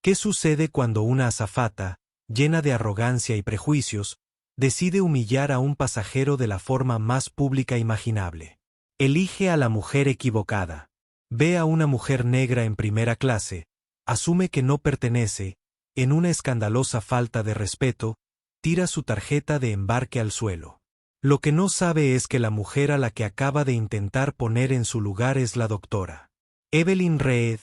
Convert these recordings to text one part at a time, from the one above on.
¿Qué sucede cuando una azafata, llena de arrogancia y prejuicios, decide humillar a un pasajero de la forma más pública imaginable? Elige a la mujer equivocada. Ve a una mujer negra en primera clase, asume que no pertenece, en una escandalosa falta de respeto, tira su tarjeta de embarque al suelo. Lo que no sabe es que la mujer a la que acaba de intentar poner en su lugar es la doctora Evelyn Reed,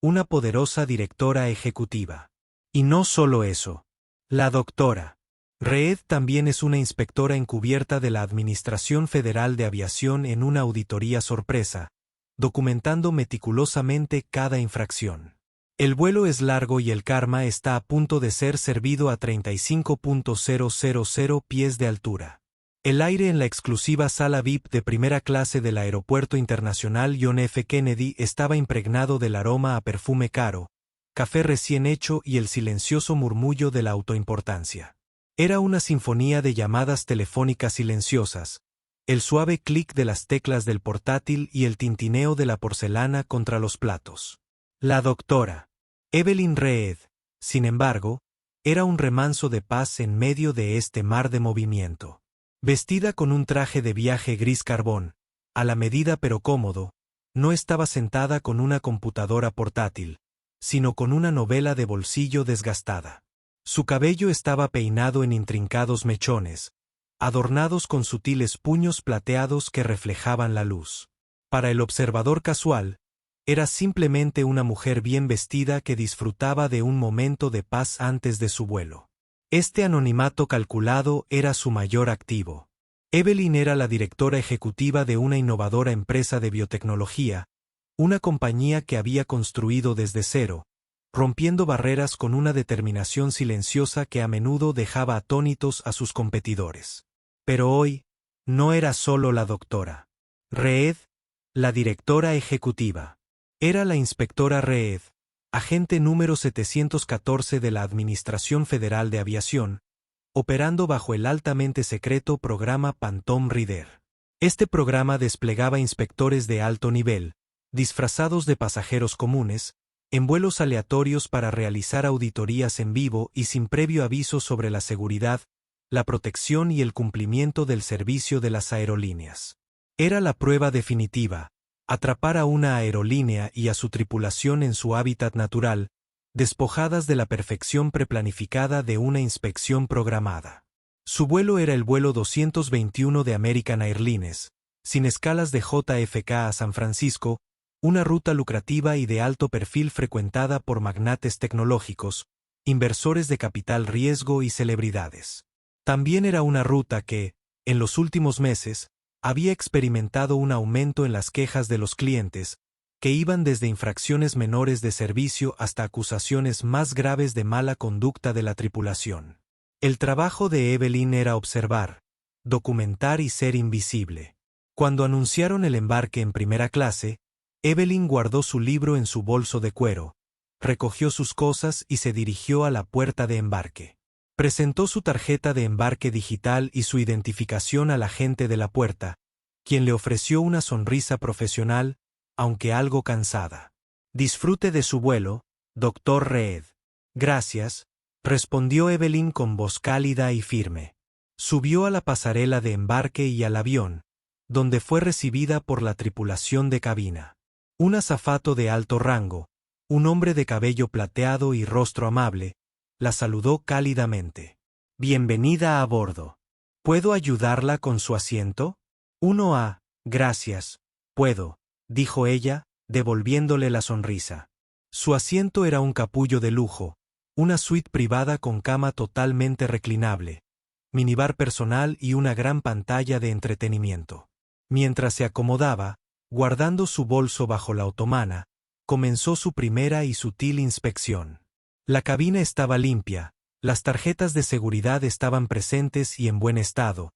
una poderosa directora ejecutiva. Y no solo eso. La doctora Reed también es una inspectora encubierta de la Administración Federal de Aviación en una auditoría sorpresa, documentando meticulosamente cada infracción. El vuelo es largo y el karma está a punto de ser servido a 35.000 pies de altura. El aire en la exclusiva sala VIP de primera clase del Aeropuerto Internacional John F. Kennedy estaba impregnado del aroma a perfume caro, café recién hecho y el silencioso murmullo de la autoimportancia. Era una sinfonía de llamadas telefónicas silenciosas, el suave clic de las teclas del portátil y el tintineo de la porcelana contra los platos. La doctora Evelyn Reed, sin embargo, era un remanso de paz en medio de este mar de movimiento. Vestida con un traje de viaje gris carbón, a la medida pero cómodo, no estaba sentada con una computadora portátil, sino con una novela de bolsillo desgastada. Su cabello estaba peinado en intrincados mechones, adornados con sutiles puños plateados que reflejaban la luz. Para el observador casual, era simplemente una mujer bien vestida que disfrutaba de un momento de paz antes de su vuelo. Este anonimato calculado era su mayor activo. Evelyn era la directora ejecutiva de una innovadora empresa de biotecnología, una compañía que había construido desde cero, rompiendo barreras con una determinación silenciosa que a menudo dejaba atónitos a sus competidores. Pero hoy, no era solo la doctora Reed, la directora ejecutiva. Era la inspectora Reed, agente número 714 de la Administración Federal de Aviación, operando bajo el altamente secreto programa Phantom Reader. Este programa desplegaba inspectores de alto nivel, disfrazados de pasajeros comunes, en vuelos aleatorios para realizar auditorías en vivo y sin previo aviso sobre la seguridad, la protección y el cumplimiento del servicio de las aerolíneas. Era la prueba definitiva: atrapar a una aerolínea y a su tripulación en su hábitat natural, despojadas de la perfección preplanificada de una inspección programada. Su vuelo era el vuelo 221 de American Airlines, sin escalas de JFK a San Francisco, una ruta lucrativa y de alto perfil frecuentada por magnates tecnológicos, inversores de capital riesgo y celebridades. También era una ruta que, en los últimos meses, había experimentado un aumento en las quejas de los clientes, que iban desde infracciones menores de servicio hasta acusaciones más graves de mala conducta de la tripulación. El trabajo de Evelyn era observar, documentar y ser invisible. Cuando anunciaron el embarque en primera clase, Evelyn guardó su libro en su bolso de cuero, recogió sus cosas y se dirigió a la puerta de embarque. Presentó su tarjeta de embarque digital y su identificación al agente de la puerta, quien le ofreció una sonrisa profesional, aunque algo cansada. «Disfrute de su vuelo, Dr. Reed». «Gracias», respondió Evelyn con voz cálida y firme. Subió a la pasarela de embarque y al avión, donde fue recibida por la tripulación de cabina. Un azafato de alto rango, un hombre de cabello plateado y rostro amable, la saludó cálidamente. «Bienvenida a bordo. ¿Puedo ayudarla con su asiento?» «Gracias, puedo», dijo ella, devolviéndole la sonrisa. Su asiento era un capullo de lujo, una suite privada con cama totalmente reclinable, minibar personal y una gran pantalla de entretenimiento. Mientras se acomodaba, guardando su bolso bajo la otomana, comenzó su primera y sutil inspección. La cabina estaba limpia, las tarjetas de seguridad estaban presentes y en buen estado,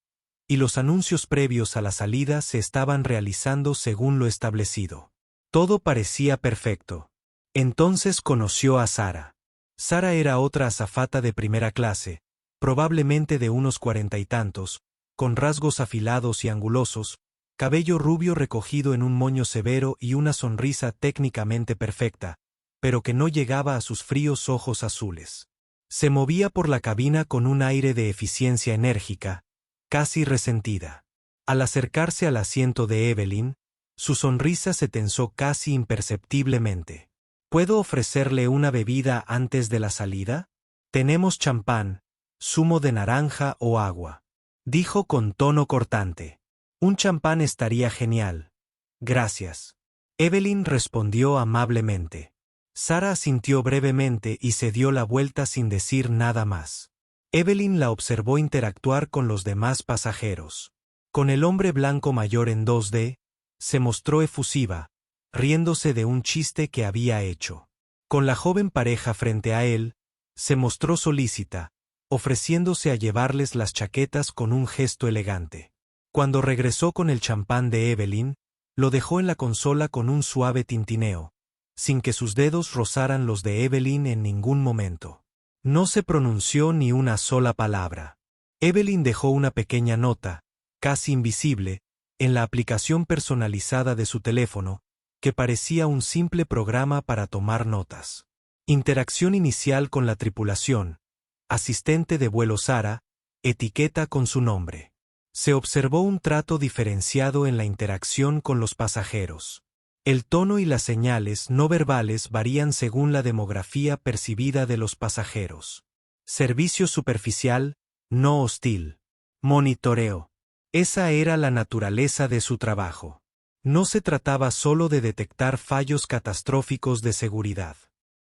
y los anuncios previos a la salida se estaban realizando según lo establecido. Todo parecía perfecto. Entonces conoció a Sara. Sara era otra azafata de primera clase, probablemente de unos 40 y tantos, con rasgos afilados y angulosos, cabello rubio recogido en un moño severo y una sonrisa técnicamente perfecta, pero que no llegaba a sus fríos ojos azules. Se movía por la cabina con un aire de eficiencia enérgica, casi resentida. Al acercarse al asiento de Evelyn, su sonrisa se tensó casi imperceptiblemente. ¿Puedo ofrecerle una bebida antes de la salida? Tenemos champán, zumo de naranja o agua, dijo con tono cortante. Un champán estaría genial. Gracias. Evelyn respondió amablemente. Sara asintió brevemente y se dio la vuelta sin decir nada más. Evelyn la observó interactuar con los demás pasajeros. Con el hombre blanco mayor en 2D, se mostró efusiva, riéndose de un chiste que había hecho. Con la joven pareja frente a él, se mostró solícita, ofreciéndose a llevarles las chaquetas con un gesto elegante. Cuando regresó con el champán de Evelyn, lo dejó en la consola con un suave tintineo, sin que sus dedos rozaran los de Evelyn en ningún momento. No se pronunció ni una sola palabra. Evelyn dejó una pequeña nota, casi invisible, en la aplicación personalizada de su teléfono, que parecía un simple programa para tomar notas. Interacción inicial con la tripulación. Asistente de vuelo Sara, etiqueta con su nombre. Se observó un trato diferenciado en la interacción con los pasajeros. El tono y las señales no verbales varían según la demografía percibida de los pasajeros. Servicio superficial, no hostil. Monitoreo. Esa era la naturaleza de su trabajo. No se trataba solo de detectar fallos catastróficos de seguridad.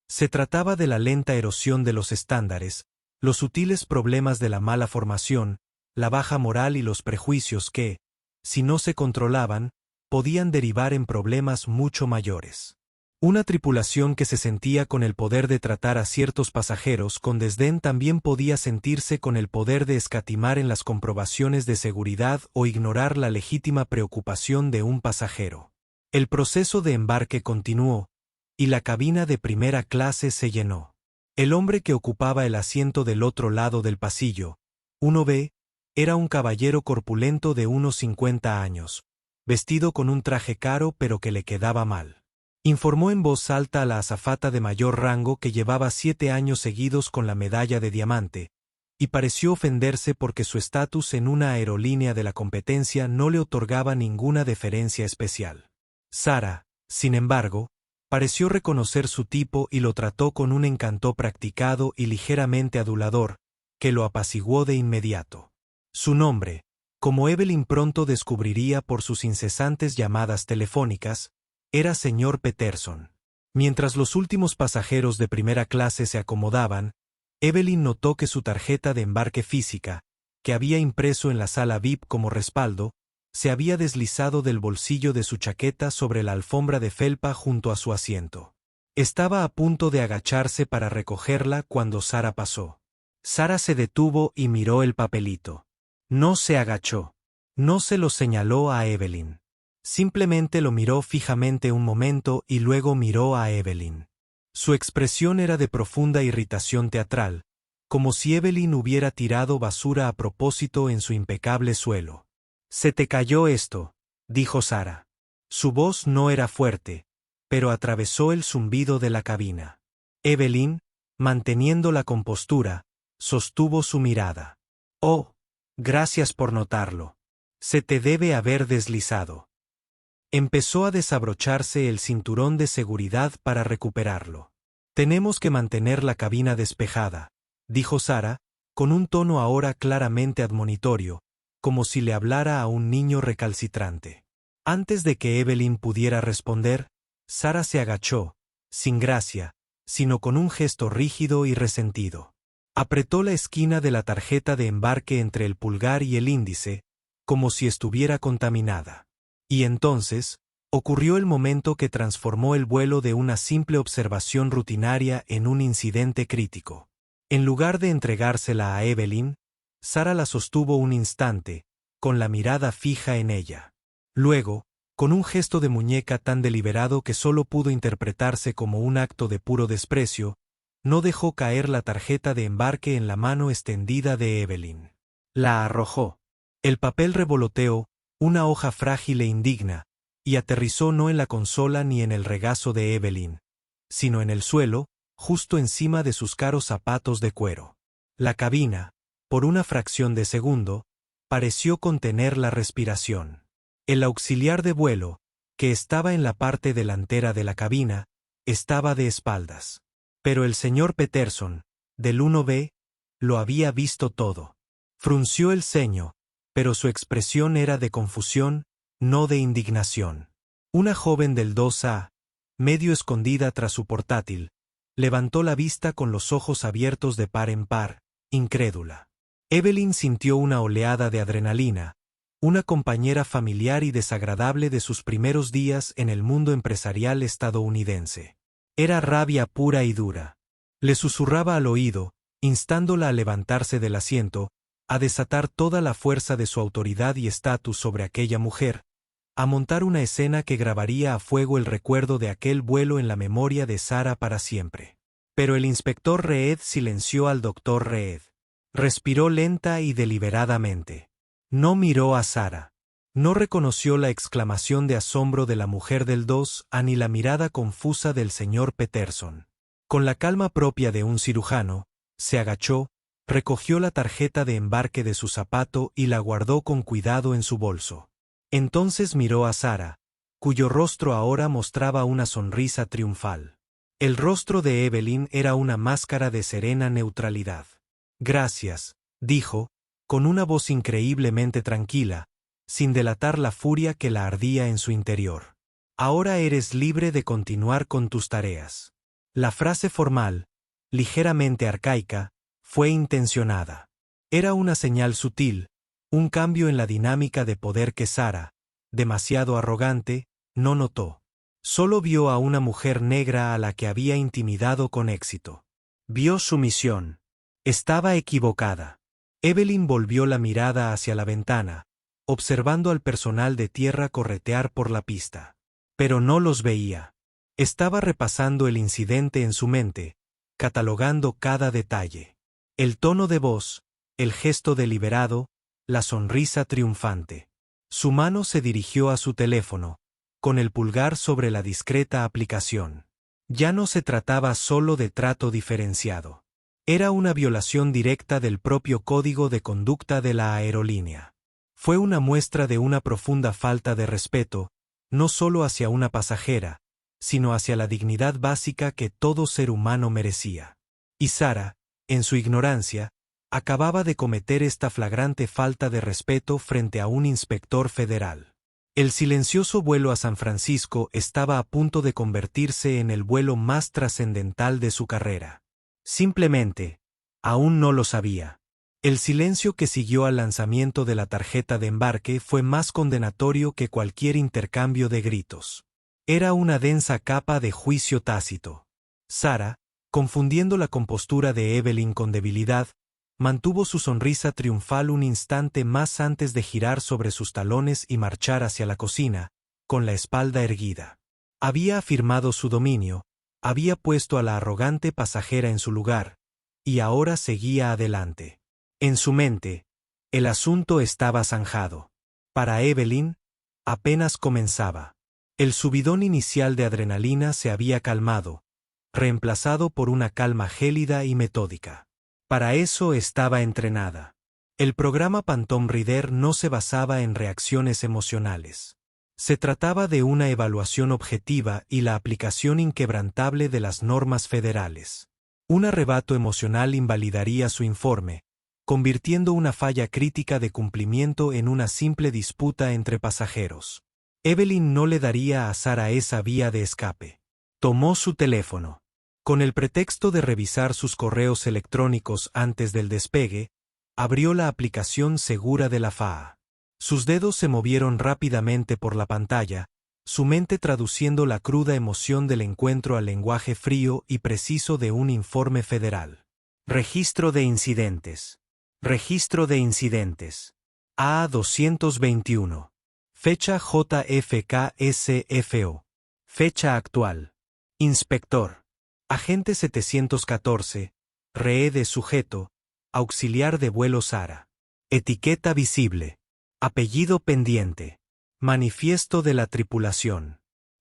Se trataba de la lenta erosión de los estándares, los sutiles problemas de la mala formación, la baja moral y los prejuicios que, si no se controlaban, podían derivar en problemas mucho mayores. Una tripulación que se sentía con el poder de tratar a ciertos pasajeros con desdén también podía sentirse con el poder de escatimar en las comprobaciones de seguridad o ignorar la legítima preocupación de un pasajero. El proceso de embarque continuó, y la cabina de primera clase se llenó. El hombre que ocupaba el asiento del otro lado del pasillo, 1B, era un caballero corpulento de unos 50 años, vestido con un traje caro pero que le quedaba mal. Informó en voz alta a la azafata de mayor rango que llevaba 7 años seguidos con la medalla de diamante, y pareció ofenderse porque su estatus en una aerolínea de la competencia no le otorgaba ninguna deferencia especial. Sara, sin embargo, pareció reconocer su tipo y lo trató con un encanto practicado y ligeramente adulador, que lo apaciguó de inmediato. Su nombre, como Evelyn pronto descubriría por sus incesantes llamadas telefónicas, era señor Peterson. Mientras los últimos pasajeros de primera clase se acomodaban, Evelyn notó que su tarjeta de embarque física, que había impreso en la sala VIP como respaldo, se había deslizado del bolsillo de su chaqueta sobre la alfombra de felpa junto a su asiento. Estaba a punto de agacharse para recogerla cuando Sara pasó. Sara se detuvo y miró el papelito. No se agachó. No se lo señaló a Evelyn. Simplemente lo miró fijamente un momento y luego miró a Evelyn. Su expresión era de profunda irritación teatral, como si Evelyn hubiera tirado basura a propósito en su impecable suelo. «Se te cayó esto», dijo Sara. Su voz no era fuerte, pero atravesó el zumbido de la cabina. Evelyn, manteniendo la compostura, sostuvo su mirada. «Oh, gracias por notarlo. Se te debe haber deslizado». Empezó a desabrocharse el cinturón de seguridad para recuperarlo. «Tenemos que mantener la cabina despejada», dijo Sara, con un tono ahora claramente admonitorio, como si le hablara a un niño recalcitrante. Antes de que Evelyn pudiera responder, Sara se agachó, sin gracia, sino con un gesto rígido y resentido. Apretó la esquina de la tarjeta de embarque entre el pulgar y el índice, como si estuviera contaminada. Y entonces, ocurrió el momento que transformó el vuelo de una simple observación rutinaria en un incidente crítico. En lugar de entregársela a Evelyn, Sara la sostuvo un instante, con la mirada fija en ella. Luego, con un gesto de muñeca tan deliberado que solo pudo interpretarse como un acto de puro desprecio, no dejó caer la tarjeta de embarque en la mano extendida de Evelyn. La arrojó. El papel revoloteó, una hoja frágil e indigna, y aterrizó no en la consola ni en el regazo de Evelyn, sino en el suelo, justo encima de sus caros zapatos de cuero. La cabina, por una fracción de segundo, pareció contener la respiración. El auxiliar de vuelo, que estaba en la parte delantera de la cabina, estaba de espaldas. Pero el señor Peterson, del 1B, lo había visto todo. Frunció el ceño, pero su expresión era de confusión, no de indignación. Una joven del 2A, medio escondida tras su portátil, levantó la vista con los ojos abiertos de par en par, incrédula. Evelyn sintió una oleada de adrenalina, una compañera familiar y desagradable de sus primeros días en el mundo empresarial estadounidense. Era rabia pura y dura. Le susurraba al oído, instándola a levantarse del asiento, a desatar toda la fuerza de su autoridad y estatus sobre aquella mujer, a montar una escena que grabaría a fuego el recuerdo de aquel vuelo en la memoria de Sarah para siempre. Pero el inspector Reed silenció al doctor Reed. Respiró lenta y deliberadamente. No miró a Sarah. No reconoció la exclamación de asombro de la mujer del 2A ni la mirada confusa del señor Peterson. Con la calma propia de un cirujano, se agachó, recogió la tarjeta de embarque de su zapato y la guardó con cuidado en su bolso. Entonces miró a Sarah, cuyo rostro ahora mostraba una sonrisa triunfal. El rostro de Evelyn era una máscara de serena neutralidad. Gracias, dijo, con una voz increíblemente tranquila, sin delatar la furia que la ardía en su interior. Ahora eres libre de continuar con tus tareas. La frase formal, ligeramente arcaica, fue intencionada. Era una señal sutil, un cambio en la dinámica de poder que Sarah, demasiado arrogante, no notó. Solo vio a una mujer negra a la que había intimidado con éxito. Vio su misión. Estaba equivocada. Evelyn volvió la mirada hacia la ventana, observando al personal de tierra corretear por la pista. Pero no los veía. Estaba repasando el incidente en su mente, catalogando cada detalle. El tono de voz, el gesto deliberado, la sonrisa triunfante. Su mano se dirigió a su teléfono, con el pulgar sobre la discreta aplicación. Ya no se trataba solo de trato diferenciado. Era una violación directa del propio código de conducta de la aerolínea. Fue una muestra de una profunda falta de respeto, no solo hacia una pasajera, sino hacia la dignidad básica que todo ser humano merecía. Y Sarah, en su ignorancia, acababa de cometer esta flagrante falta de respeto frente a un inspector federal. El silencioso vuelo a San Francisco estaba a punto de convertirse en el vuelo más trascendental de su carrera. Simplemente, aún no lo sabía. El silencio que siguió al lanzamiento de la tarjeta de embarque fue más condenatorio que cualquier intercambio de gritos. Era una densa capa de juicio tácito. Sarah, confundiendo la compostura de Evelyn con debilidad, mantuvo su sonrisa triunfal un instante más antes de girar sobre sus talones y marchar hacia la cocina, con la espalda erguida. Había afirmado su dominio, había puesto a la arrogante pasajera en su lugar, y ahora seguía adelante. En su mente, el asunto estaba zanjado. Para Evelyn, apenas comenzaba. El subidón inicial de adrenalina se había calmado, reemplazado por una calma gélida y metódica. Para eso estaba entrenada. El programa Phantom Reader no se basaba en reacciones emocionales. Se trataba de una evaluación objetiva y la aplicación inquebrantable de las normas federales. Un arrebato emocional invalidaría su informe, convirtiendo una falla crítica de cumplimiento en una simple disputa entre pasajeros. Evelyn no le daría a Sarah esa vía de escape. Tomó su teléfono. Con el pretexto de revisar sus correos electrónicos antes del despegue, abrió la aplicación segura de la FAA. Sus dedos se movieron rápidamente por la pantalla, su mente traduciendo la cruda emoción del encuentro al lenguaje frío y preciso de un informe federal. Registro de incidentes. Registro de incidentes. A221. Fecha JFKSFO. Fecha actual. Inspector. Agente 714, Reed de sujeto, auxiliar de vuelo Sarah. Etiqueta visible. Apellido pendiente. Manifiesto de la tripulación.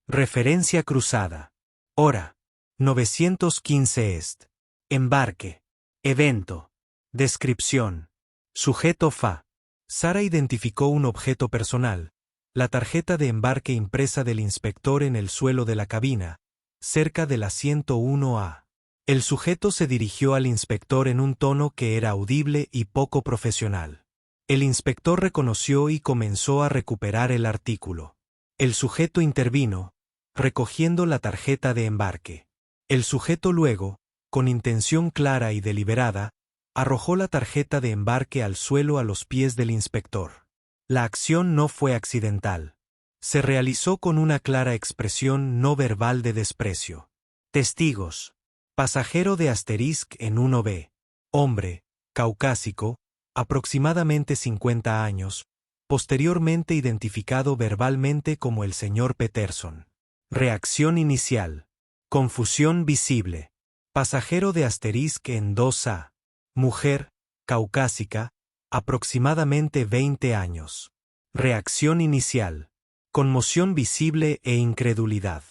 Referencia cruzada. Hora. 915 est. Embarque. Evento. Descripción. Sujeto fa. Sara identificó un objeto personal, la tarjeta de embarque impresa del inspector en el suelo de la cabina, cerca del asiento 1A. El sujeto se dirigió al inspector en un tono que era audible y poco profesional. El inspector reconoció y comenzó a recuperar el artículo. El sujeto intervino, recogiendo la tarjeta de embarque. El sujeto luego, con intención clara y deliberada, arrojó la tarjeta de embarque al suelo a los pies del inspector. La acción no fue accidental. Se realizó con una clara expresión no verbal de desprecio. Testigos. Pasajero de Asterisk en 1B. Hombre, caucásico, aproximadamente 50 años, posteriormente identificado verbalmente como el señor Peterson. Reacción inicial. Confusión visible. Pasajero de Asterisk en 2A. Mujer, caucásica, aproximadamente 20 años. Reacción inicial. Conmoción visible e incredulidad.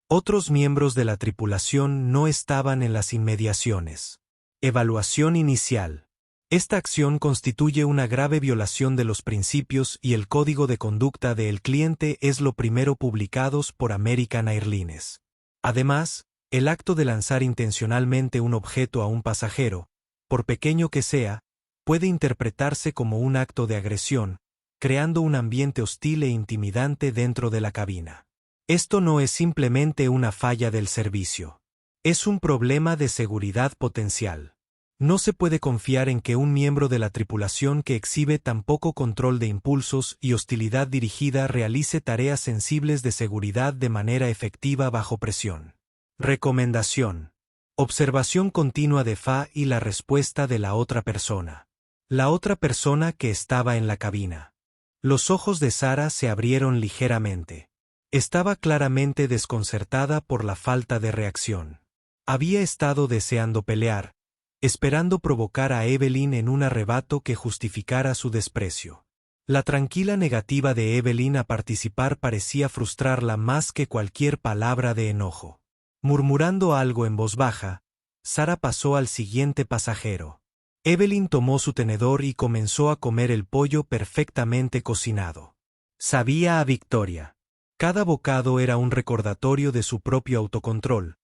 Otros miembros de la tripulación no estaban en las inmediaciones. Evaluación inicial. Esta acción constituye una grave violación de los principios y el código de conducta del cliente es lo primero publicados por American Airlines. Además, el acto de lanzar intencionalmente un objeto a un pasajero, por pequeño que sea, puede interpretarse como un acto de agresión, creando un ambiente hostil e intimidante dentro de la cabina. Esto no es simplemente una falla del servicio. Es un problema de seguridad potencial. No se puede confiar en que un miembro de la tripulación que exhibe tan poco control de impulsos y hostilidad dirigida realice tareas sensibles de seguridad de manera efectiva bajo presión. Recomendación. Observación continua de Fa y la respuesta de la otra persona. La otra persona que estaba en la cabina. Los ojos de Sara se abrieron ligeramente. Estaba claramente desconcertada por la falta de reacción. Había estado deseando pelear, esperando provocar a Evelyn en un arrebato que justificara su desprecio. La tranquila negativa de Evelyn a participar parecía frustrarla más que cualquier palabra de enojo. Murmurando algo en voz baja, Sara pasó al siguiente pasajero. Evelyn tomó su tenedor y comenzó a comer el pollo perfectamente cocinado. Sabía a victoria. Cada bocado era un recordatorio de su propio autocontrol,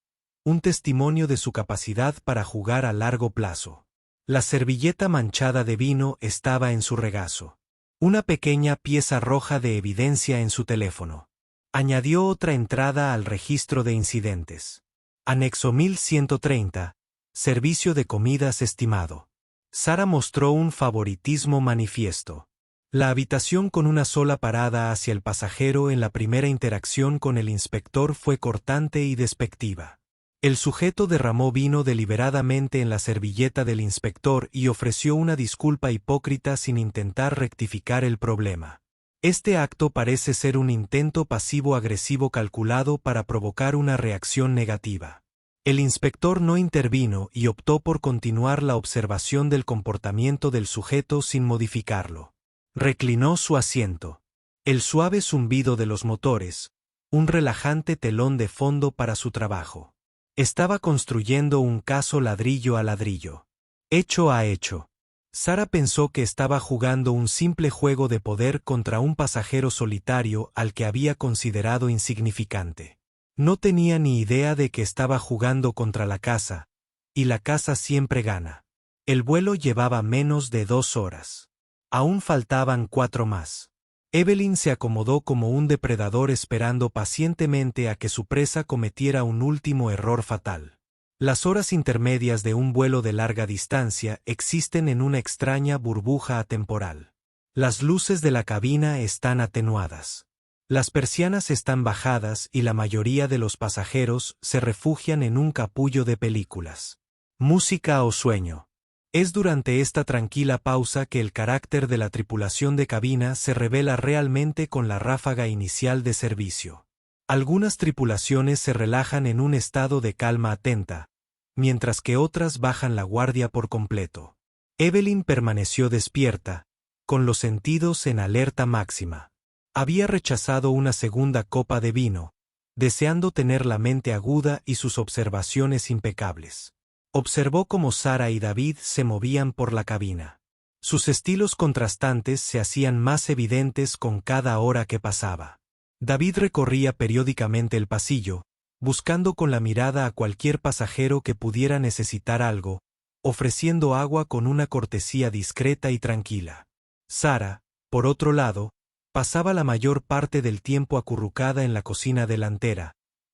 un testimonio de su capacidad para jugar a largo plazo. La servilleta manchada de vino estaba en su regazo. Una pequeña pieza roja de evidencia en su teléfono. Añadió otra entrada al registro de incidentes. Anexo 1130. Servicio de comidas estimado. Sara mostró un favoritismo manifiesto. La habitación con una sola parada hacia el pasajero en la primera interacción con el inspector fue cortante y despectiva. El sujeto derramó vino deliberadamente en la servilleta del inspector y ofreció una disculpa hipócrita sin intentar rectificar el problema. Este acto parece ser un intento pasivo-agresivo calculado para provocar una reacción negativa. El inspector no intervino y optó por continuar la observación del comportamiento del sujeto sin modificarlo. Reclinó su asiento. El suave zumbido de los motores, un relajante telón de fondo para su trabajo. Estaba construyendo un caso ladrillo a ladrillo. Hecho a hecho. Sara pensó que estaba jugando un simple juego de poder contra un pasajero solitario al que había considerado insignificante. No tenía ni idea de que estaba jugando contra la casa, y la casa siempre gana. El vuelo llevaba menos de 2 horas. Aún faltaban 4 más. Evelyn se acomodó como un depredador esperando pacientemente a que su presa cometiera un último error fatal. Las horas intermedias de un vuelo de larga distancia existen en una extraña burbuja atemporal. Las luces de la cabina están atenuadas. Las persianas están bajadas y la mayoría de los pasajeros se refugian en un capullo de películas. Música o sueño. Es durante esta tranquila pausa que el carácter de la tripulación de cabina se revela realmente con la ráfaga inicial de servicio. Algunas tripulaciones se relajan en un estado de calma atenta, mientras que otras bajan la guardia por completo. Evelyn permaneció despierta, con los sentidos en alerta máxima. Había rechazado una segunda copa de vino, deseando tener la mente aguda y sus observaciones impecables. Observó cómo Sara y David se movían por la cabina. Sus estilos contrastantes se hacían más evidentes con cada hora que pasaba. David recorría periódicamente el pasillo, buscando con la mirada a cualquier pasajero que pudiera necesitar algo, ofreciendo agua con una cortesía discreta y tranquila. Sara, por otro lado, pasaba la mayor parte del tiempo acurrucada en la cocina delantera,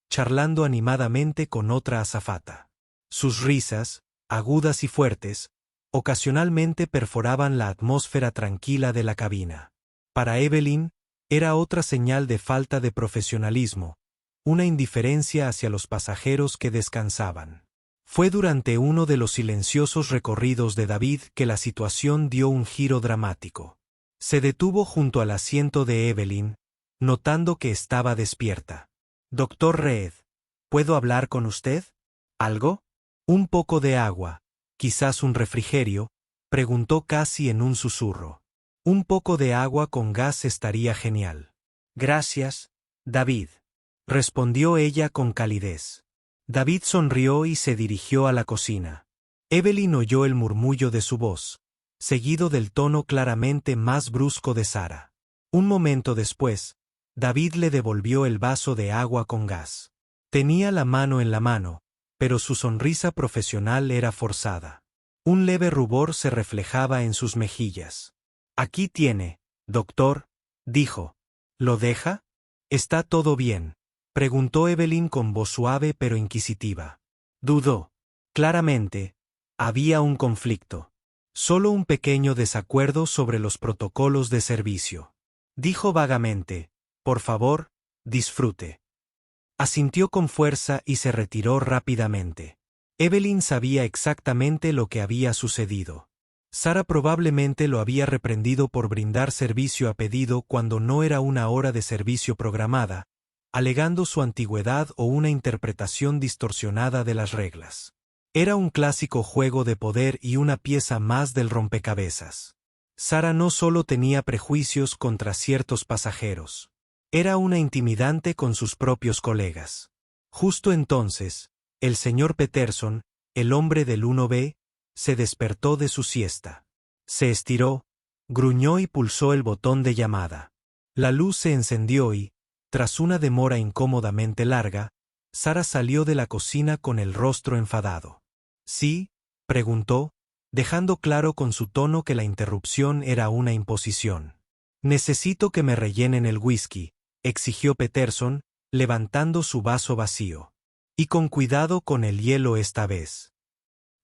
charlando animadamente con otra azafata. Sus risas, agudas y fuertes, ocasionalmente perforaban la atmósfera tranquila de la cabina. Para Evelyn, era otra señal de falta de profesionalismo, una indiferencia hacia los pasajeros que descansaban. Fue durante uno de los silenciosos recorridos de David que la situación dio un giro dramático. Se detuvo junto al asiento de Evelyn, notando que estaba despierta. «Doctor Reed, ¿puedo hablar con usted? ¿Algo? Un poco de agua, quizás un refrigerio», preguntó casi en un susurro. «Un poco de agua con gas estaría genial». «Gracias, David», respondió ella con calidez. David sonrió y se dirigió a la cocina. Evelyn oyó el murmullo de su voz, seguido del tono claramente más brusco de Sara. Un momento después, David le devolvió el vaso de agua con gas. Tenía la mano en la mano, pero su sonrisa profesional era forzada. Un leve rubor se reflejaba en sus mejillas. «Aquí tiene, doctor», dijo. «¿Lo deja? ¿Está todo bien?», preguntó Evelyn con voz suave pero inquisitiva. Dudó. Claramente, había un conflicto. Solo un pequeño desacuerdo sobre los protocolos de servicio. Dijo vagamente: «Por favor, disfrute». Asintió con fuerza y se retiró rápidamente. Evelyn sabía exactamente lo que había sucedido. Sara probablemente lo había reprendido por brindar servicio a pedido cuando no era una hora de servicio programada, alegando su antigüedad o una interpretación distorsionada de las reglas. Era un clásico juego de poder y una pieza más del rompecabezas. Sara no solo tenía prejuicios contra ciertos pasajeros. Era una intimidante con sus propios colegas. Justo entonces, el señor Peterson, el hombre del 1B, se despertó de su siesta. Se estiró, gruñó y pulsó el botón de llamada. La luz se encendió y, tras una demora incómodamente larga, Sara salió de la cocina con el rostro enfadado. «¿Sí?», preguntó, dejando claro con su tono que la interrupción era una imposición. «Necesito que me rellenen el whisky», exigió Peterson, levantando su vaso vacío. «Y con cuidado con el hielo esta vez».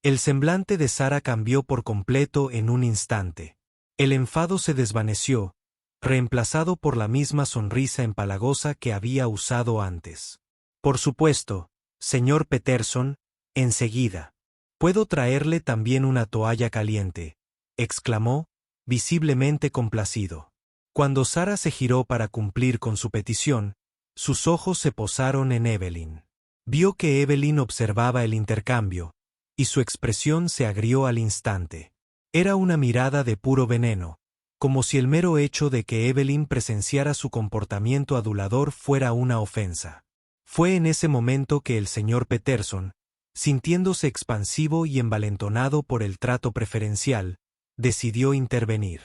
El semblante de Sara cambió por completo en un instante. El enfado se desvaneció, reemplazado por la misma sonrisa empalagosa que había usado antes. «Por supuesto, señor Peterson, enseguida. ¿Puedo traerle también una toalla caliente?», exclamó, visiblemente complacido. Cuando Sara se giró para cumplir con su petición, sus ojos se posaron en Evelyn. Vio que Evelyn observaba el intercambio, y su expresión se agrió al instante. Era una mirada de puro veneno, como si el mero hecho de que Evelyn presenciara su comportamiento adulador fuera una ofensa. Fue en ese momento que el señor Peterson, sintiéndose expansivo y envalentonado por el trato preferencial, decidió intervenir.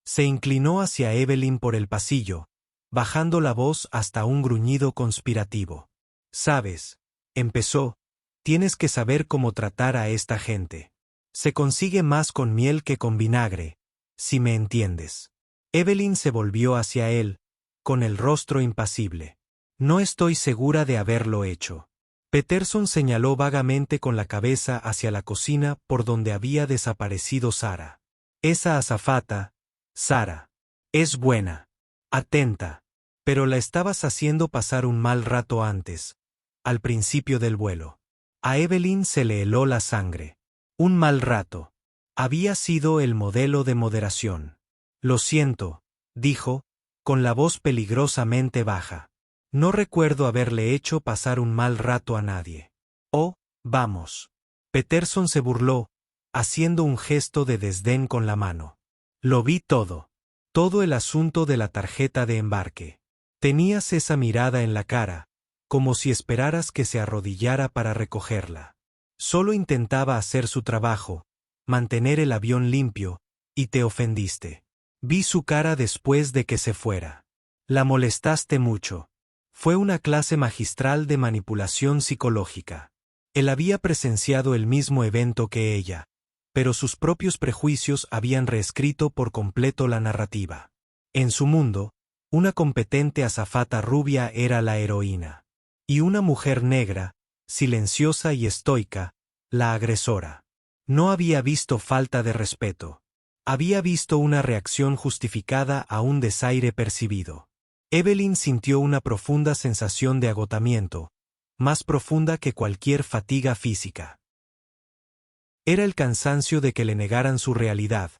Se inclinó hacia Evelyn por el pasillo, bajando la voz hasta un gruñido conspirativo. «Sabes», empezó, «tienes que saber cómo tratar a esta gente. Se consigue más con miel que con vinagre, si me entiendes». Evelyn se volvió hacia él, con el rostro impasible. «No estoy segura de haberlo hecho». Peterson señaló vagamente con la cabeza hacia la cocina por donde había desaparecido Sara. «Esa azafata, Sara, es buena, atenta, pero la estabas haciendo pasar un mal rato antes, al principio del vuelo». A Evelyn se le heló la sangre. Un mal rato. Había sido el modelo de moderación. «Lo siento», dijo, con la voz peligrosamente baja. «No recuerdo haberle hecho pasar un mal rato a nadie». «Oh, vamos». Peterson se burló, haciendo un gesto de desdén con la mano. «Lo vi todo. Todo el asunto de la tarjeta de embarque. Tenías esa mirada en la cara, como si esperaras que se arrodillara para recogerla. Solo intentaba hacer su trabajo, mantener el avión limpio, y te ofendiste. Vi su cara después de que se fuera. La molestaste mucho. Fue una clase magistral de manipulación psicológica. Él había presenciado el mismo evento que ella, pero sus propios prejuicios habían reescrito por completo la narrativa. En su mundo, una competente azafata rubia era la heroína. Y una mujer negra, silenciosa y estoica, la agresora. No había visto falta de respeto. Había visto una reacción justificada a un desaire percibido. Evelyn sintió una profunda sensación de agotamiento, más profunda que cualquier fatiga física. Era el cansancio de que le negaran su realidad,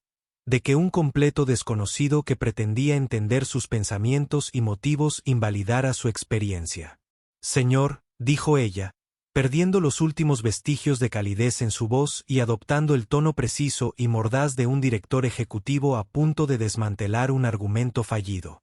de que un completo desconocido que pretendía entender sus pensamientos y motivos invalidara su experiencia. Señor, dijo ella, perdiendo los últimos vestigios de calidez en su voz y adoptando el tono preciso y mordaz de un director ejecutivo a punto de desmantelar un argumento fallido.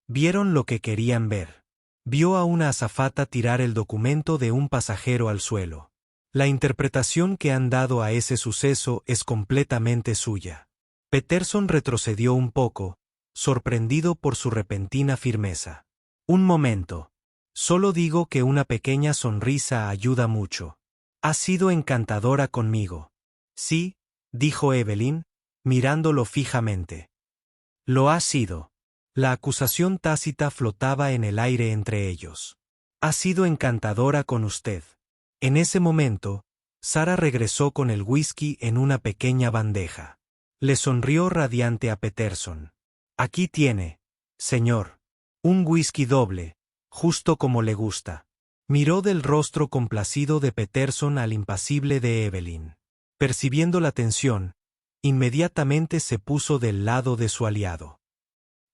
Vieron lo que querían ver. Vio a una azafata tirar el documento de un pasajero al suelo. La interpretación que han dado a ese suceso es completamente suya. Peterson retrocedió un poco, sorprendido por su repentina firmeza. Un momento. Solo digo que una pequeña sonrisa ayuda mucho. Has sido encantadora conmigo. Sí, dijo Evelyn, mirándolo fijamente. Lo has sido. La acusación tácita flotaba en el aire entre ellos. Has sido encantadora con usted. En ese momento, Sara regresó con el whisky en una pequeña bandeja. Le sonrió radiante a Peterson. Aquí tiene, señor. Un whisky doble, justo como le gusta. Miró del rostro complacido de Peterson al impasible de Evelyn. Percibiendo la tensión, inmediatamente se puso del lado de su aliado.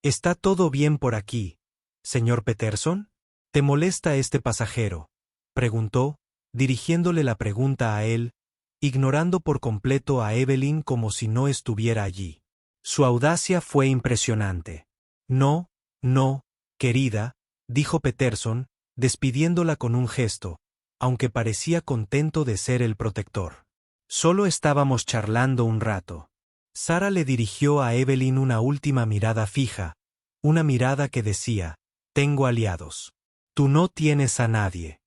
¿Está todo bien por aquí, señor Peterson? ¿Te molesta este pasajero?, preguntó, dirigiéndole la pregunta a él, ignorando por completo a Evelyn como si no estuviera allí. Su audacia fue impresionante. No, querida, dijo Peterson, despidiéndola con un gesto, aunque parecía contento de ser el protector. Solo estábamos charlando un rato. Sara le dirigió a Evelyn una última mirada fija, una mirada que decía, tengo aliados. Tú no tienes a nadie.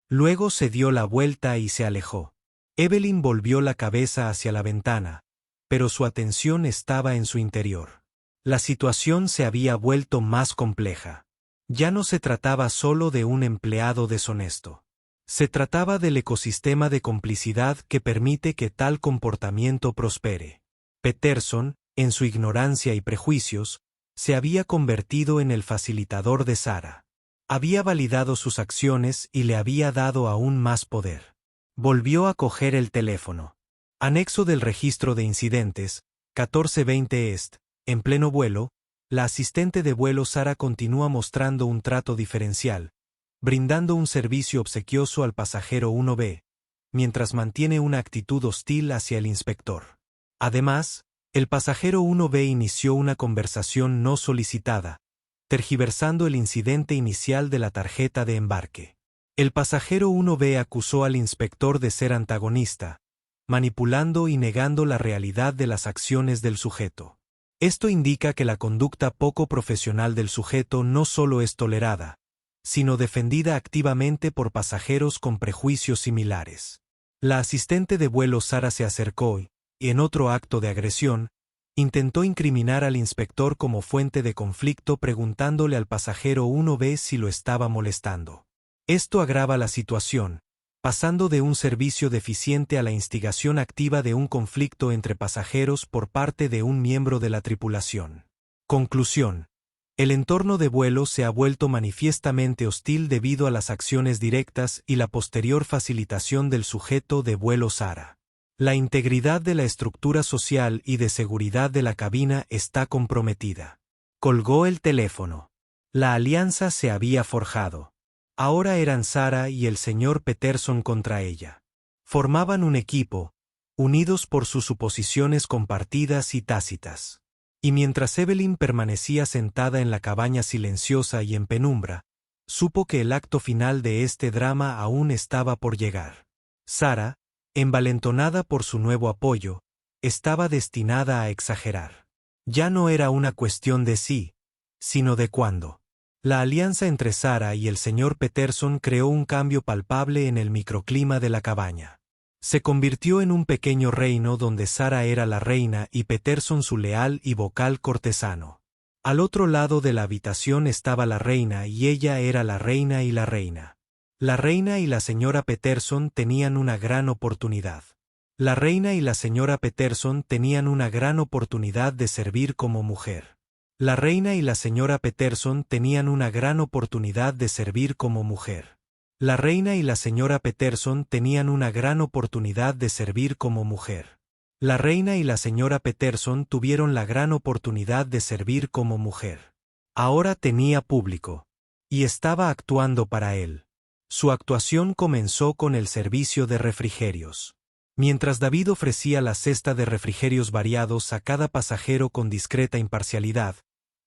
Luego se dio la vuelta y se alejó. Evelyn volvió la cabeza hacia la ventana, pero su atención estaba en su interior. La situación se había vuelto más compleja. Ya no se trataba solo de un empleado deshonesto. Se trataba del ecosistema de complicidad que permite que tal comportamiento prospere. Peterson, en su ignorancia y prejuicios, se había convertido en el facilitador de Sara. Había validado sus acciones y le había dado aún más poder. Volvió a coger el teléfono. Anexo del registro de incidentes, 1420 Est, en pleno vuelo, la asistente de vuelo Sara continúa mostrando un trato diferencial, brindando un servicio obsequioso al pasajero 1B, mientras mantiene una actitud hostil hacia el inspector. Además, el pasajero 1B inició una conversación no solicitada, tergiversando el incidente inicial de la tarjeta de embarque. El pasajero 1B acusó al inspector de ser antagonista, manipulando y negando la realidad de las acciones del sujeto. Esto indica que la conducta poco profesional del sujeto no solo es tolerada, sino defendida activamente por pasajeros con prejuicios similares. La asistente de vuelo Sara se acercó y, en otro acto de agresión, intentó incriminar al inspector como fuente de conflicto preguntándole al pasajero 1B si lo estaba molestando. Esto agrava la situación, pasando de un servicio deficiente a la instigación activa de un conflicto entre pasajeros por parte de un miembro de la tripulación. Conclusión. El entorno de vuelo se ha vuelto manifiestamente hostil debido a las acciones directas y la posterior facilitación del sujeto de vuelo Sara. La integridad de la estructura social y de seguridad de la cabina está comprometida. Colgó el teléfono. La alianza se había forjado. Ahora eran Sara y el señor Peterson contra ella. Formaban un equipo, unidos por sus suposiciones compartidas y tácitas. Y mientras Evelyn permanecía sentada en la cabaña silenciosa y en penumbra, supo que el acto final de este drama aún estaba por llegar. Sara, envalentonada por su nuevo apoyo, estaba destinada a exagerar. Ya no era una cuestión de sí, sino de cuándo. La alianza entre Sara y el señor Peterson creó un cambio palpable en el microclima de la cabaña. Se convirtió en un pequeño reino donde Sara era la reina y Peterson su leal y vocal cortesano. Al otro lado de la habitación estaba la reina y ella era la reina y la reina. La reina y la señora Peterson tenían una gran oportunidad. La reina y la señora Peterson tenían una gran oportunidad de servir como mujer. La reina y la señora Peterson tenían una gran oportunidad de servir como mujer. La reina y la señora Peterson tenían una gran oportunidad de servir como mujer. La reina y la señora Peterson tuvieron la gran oportunidad de servir como mujer. Ahora tenía público. Y estaba actuando para él. Su actuación comenzó con el servicio de refrigerios. Mientras David ofrecía la cesta de refrigerios variados a cada pasajero con discreta imparcialidad,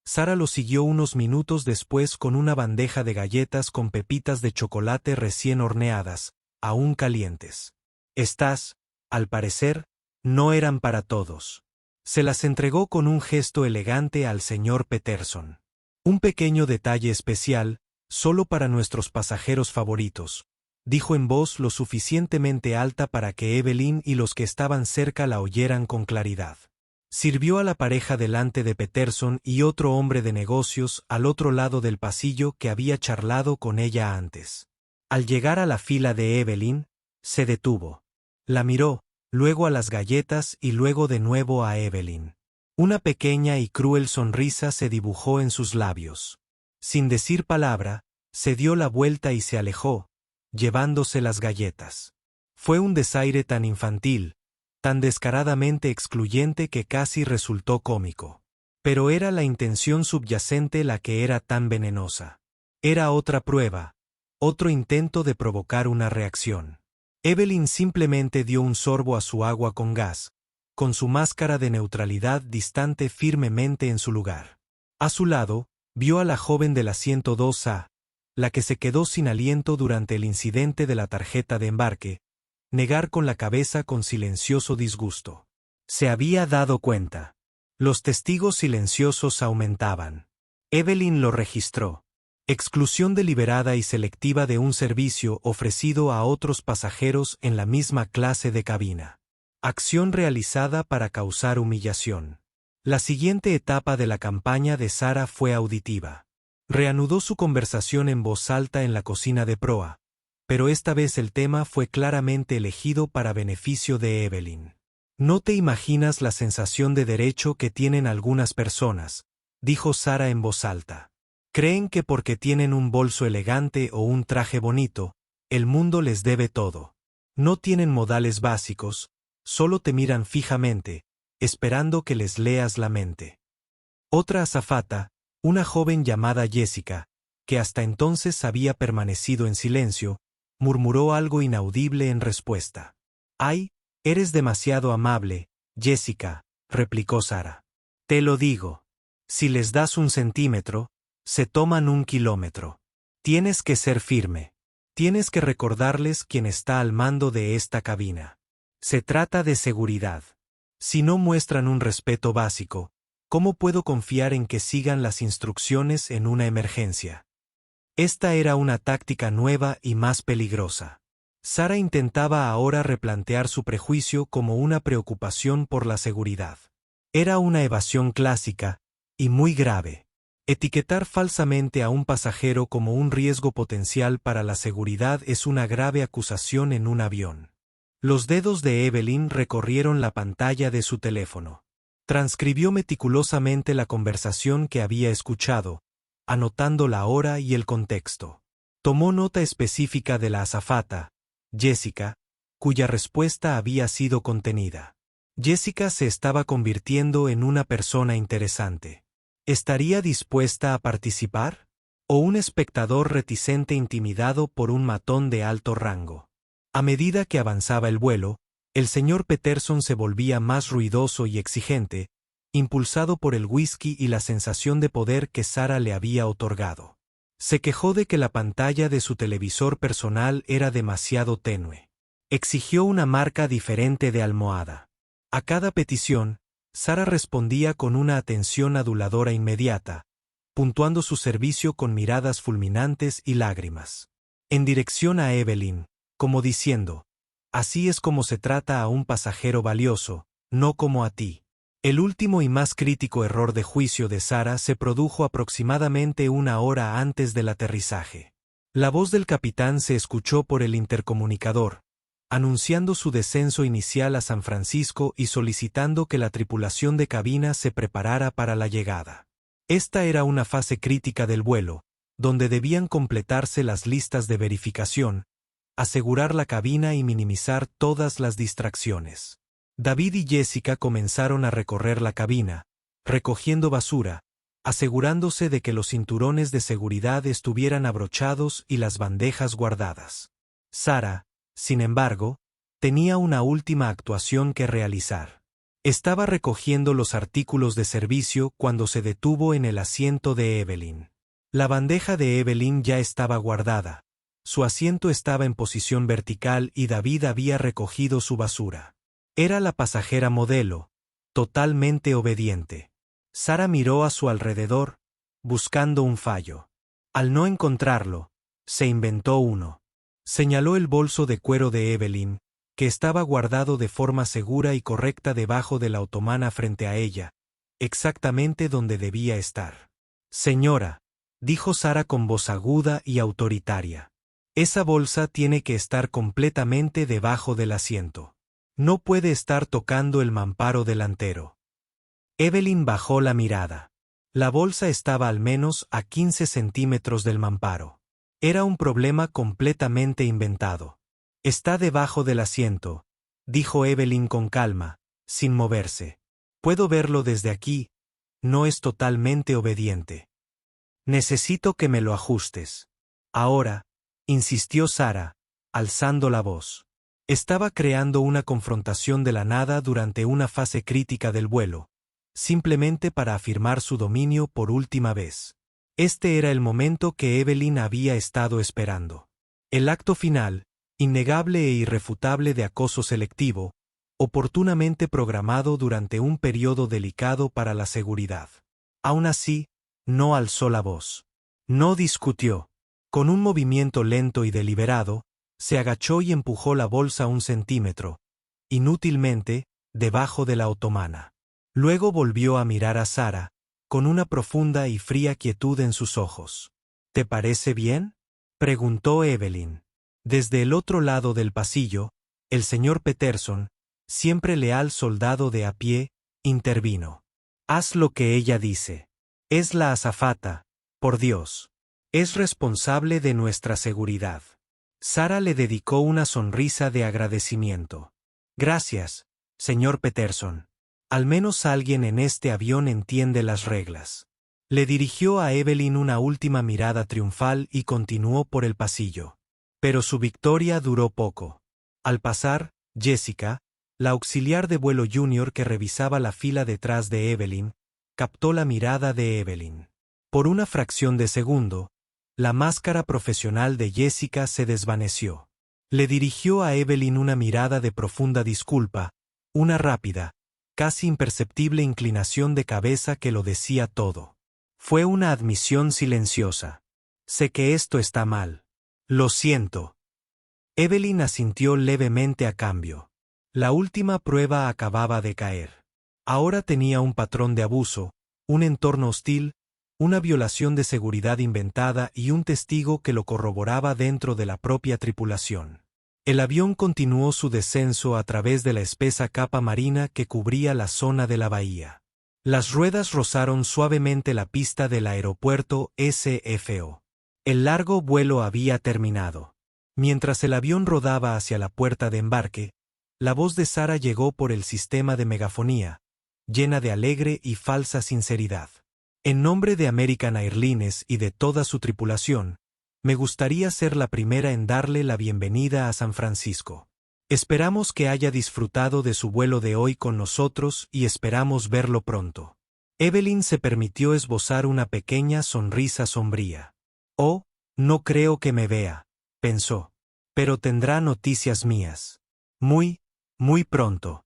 Sara lo siguió unos minutos después con una bandeja de galletas con pepitas de chocolate recién horneadas, aún calientes. Estas, al parecer, no eran para todos. Se las entregó con un gesto elegante al señor Peterson. Un pequeño detalle especial, solo para nuestros pasajeros favoritos, dijo en voz lo suficientemente alta para que Evelyn y los que estaban cerca la oyeran con claridad. Sirvió a la pareja delante de Peterson y otro hombre de negocios al otro lado del pasillo que había charlado con ella antes. Al llegar a la fila de Evelyn, se detuvo. La miró, luego a las galletas y luego de nuevo a Evelyn. Una pequeña y cruel sonrisa se dibujó en sus labios. Sin decir palabra, se dio la vuelta y se alejó, llevándose las galletas. Fue un desaire tan infantil, tan descaradamente excluyente que casi resultó cómico. Pero era la intención subyacente la que era tan venenosa. Era otra prueba, otro intento de provocar una reacción. Evelyn simplemente dio un sorbo a su agua con gas, con su máscara de neutralidad distante firmemente en su lugar. A su lado, vio a la joven del asiento 2A, la que se quedó sin aliento durante el incidente de la tarjeta de embarque, negar con la cabeza con silencioso disgusto. Se había dado cuenta. Los testigos silenciosos aumentaban. Evelyn lo registró. Exclusión deliberada y selectiva de un servicio ofrecido a otros pasajeros en la misma clase de cabina. Acción realizada para causar humillación. La siguiente etapa de la campaña de Sara fue auditiva. Reanudó su conversación en voz alta en la cocina de proa, pero esta vez el tema fue claramente elegido para beneficio de Evelyn. No te imaginas la sensación de derecho que tienen algunas personas, dijo Sara en voz alta. Creen que porque tienen un bolso elegante o un traje bonito, el mundo les debe todo. No tienen modales básicos, solo te miran fijamente, esperando que les leas la mente. Otra azafata, una joven llamada Jessica, que hasta entonces había permanecido en silencio, murmuró algo inaudible en respuesta. «Ay, eres demasiado amable, Jessica», replicó Sara. «Te lo digo. Si les das 1 centímetro, se toman 1 kilómetro. Tienes que ser firme. Tienes que recordarles quién está al mando de esta cabina. Se trata de seguridad. Si no muestran un respeto básico, ¿cómo puedo confiar en que sigan las instrucciones en una emergencia?» Esta era una táctica nueva y más peligrosa. Sara intentaba ahora replantear su prejuicio como una preocupación por la seguridad. Era una evasión clásica, y muy grave. Etiquetar falsamente a un pasajero como un riesgo potencial para la seguridad es una grave acusación en un avión. Los dedos de Evelyn recorrieron la pantalla de su teléfono. Transcribió meticulosamente la conversación que había escuchado, anotando la hora y el contexto. Tomó nota específica de la azafata, Jessica, cuya respuesta había sido contenida. Jessica se estaba convirtiendo en una persona interesante. ¿Estaría dispuesta a participar? ¿O un espectador reticente intimidado por un matón de alto rango? A medida que avanzaba el vuelo, el señor Peterson se volvía más ruidoso y exigente, impulsado por el whisky y la sensación de poder que Sara le había otorgado. Se quejó de que la pantalla de su televisor personal era demasiado tenue. Exigió una marca diferente de almohada. A cada petición, Sara respondía con una atención aduladora inmediata, puntuando su servicio con miradas fulminantes y lágrimas. En dirección a Evelyn, como diciendo, así es como se trata a un pasajero valioso, no como a ti. El último y más crítico error de juicio de Sara se produjo aproximadamente una hora antes del aterrizaje. La voz del capitán se escuchó por el intercomunicador, anunciando su descenso inicial a San Francisco y solicitando que la tripulación de cabina se preparara para la llegada. Esta era una fase crítica del vuelo, donde debían completarse las listas de verificación, asegurar la cabina y minimizar todas las distracciones. David y Jessica comenzaron a recorrer la cabina, recogiendo basura, asegurándose de que los cinturones de seguridad estuvieran abrochados y las bandejas guardadas. Sara, sin embargo, tenía una última actuación que realizar. Estaba recogiendo los artículos de servicio cuando se detuvo en el asiento de Evelyn. La bandeja de Evelyn ya estaba guardada, su asiento estaba en posición vertical y David había recogido su basura. Era la pasajera modelo, totalmente obediente. Sara miró a su alrededor, buscando un fallo. Al no encontrarlo, se inventó uno. Señaló el bolso de cuero de Evelyn, que estaba guardado de forma segura y correcta debajo de la otomana frente a ella, exactamente donde debía estar. Señora, dijo Sara con voz aguda y autoritaria. Esa bolsa tiene que estar completamente debajo del asiento. No puede estar tocando el mamparo delantero. Evelyn bajó la mirada. La bolsa estaba al menos a 15 centímetros del mamparo. Era un problema completamente inventado. Está debajo del asiento, dijo Evelyn con calma, sin moverse. Puedo verlo desde aquí. No es totalmente obediente. Necesito que me lo ajustes. Ahora, insistió Sara, alzando la voz. Estaba creando una confrontación de la nada durante una fase crítica del vuelo, simplemente para afirmar su dominio por última vez. Este era el momento que Evelyn había estado esperando. El acto final, innegable e irrefutable de acoso selectivo, oportunamente programado durante un periodo delicado para la seguridad. Aún así, no alzó la voz. No discutió. Con un movimiento lento y deliberado, se agachó y empujó la bolsa 1 centímetro, inútilmente, debajo de la otomana. Luego volvió a mirar a Sara, con una profunda y fría quietud en sus ojos. ¿Te parece bien?, preguntó Evelyn. Desde el otro lado del pasillo, el señor Peterson, siempre leal soldado de a pie, intervino. Haz lo que ella dice. Es la azafata, por Dios. Es responsable de nuestra seguridad. Sara le dedicó una sonrisa de agradecimiento. Gracias, señor Peterson. Al menos alguien en este avión entiende las reglas. Le dirigió a Evelyn una última mirada triunfal y continuó por el pasillo. Pero su victoria duró poco. Al pasar, Jessica, la auxiliar de vuelo junior que revisaba la fila detrás de Evelyn, captó la mirada de Evelyn. Por una fracción de segundo, la máscara profesional de Jessica se desvaneció. Le dirigió a Evelyn una mirada de profunda disculpa, una rápida, casi imperceptible inclinación de cabeza que lo decía todo. Fue una admisión silenciosa. Sé que esto está mal. Lo siento. Evelyn asintió levemente a cambio. La última prueba acababa de caer. Ahora tenía un patrón de abuso, un entorno hostil, una violación de seguridad inventada y un testigo que lo corroboraba dentro de la propia tripulación. El avión continuó su descenso a través de la espesa capa marina que cubría la zona de la bahía. Las ruedas rozaron suavemente la pista del aeropuerto SFO. El largo vuelo había terminado. Mientras el avión rodaba hacia la puerta de embarque, la voz de Sara llegó por el sistema de megafonía, llena de alegre y falsa sinceridad. En nombre de American Airlines y de toda su tripulación, me gustaría ser la primera en darle la bienvenida a San Francisco. Esperamos que haya disfrutado de su vuelo de hoy con nosotros y esperamos verlo pronto. Evelyn se permitió esbozar una pequeña sonrisa sombría. Oh, no creo que me vea, pensó. Pero tendrá noticias mías. Muy, muy pronto.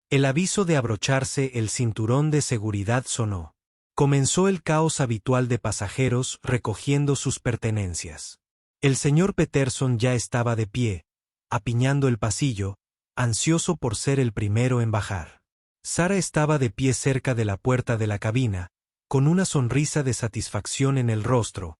El aviso de abrocharse el cinturón de seguridad sonó. Comenzó el caos habitual de pasajeros recogiendo sus pertenencias. El señor Peterson ya estaba de pie, apiñando el pasillo, ansioso por ser el primero en bajar. Sara estaba de pie cerca de la puerta de la cabina, con una sonrisa de satisfacción en el rostro,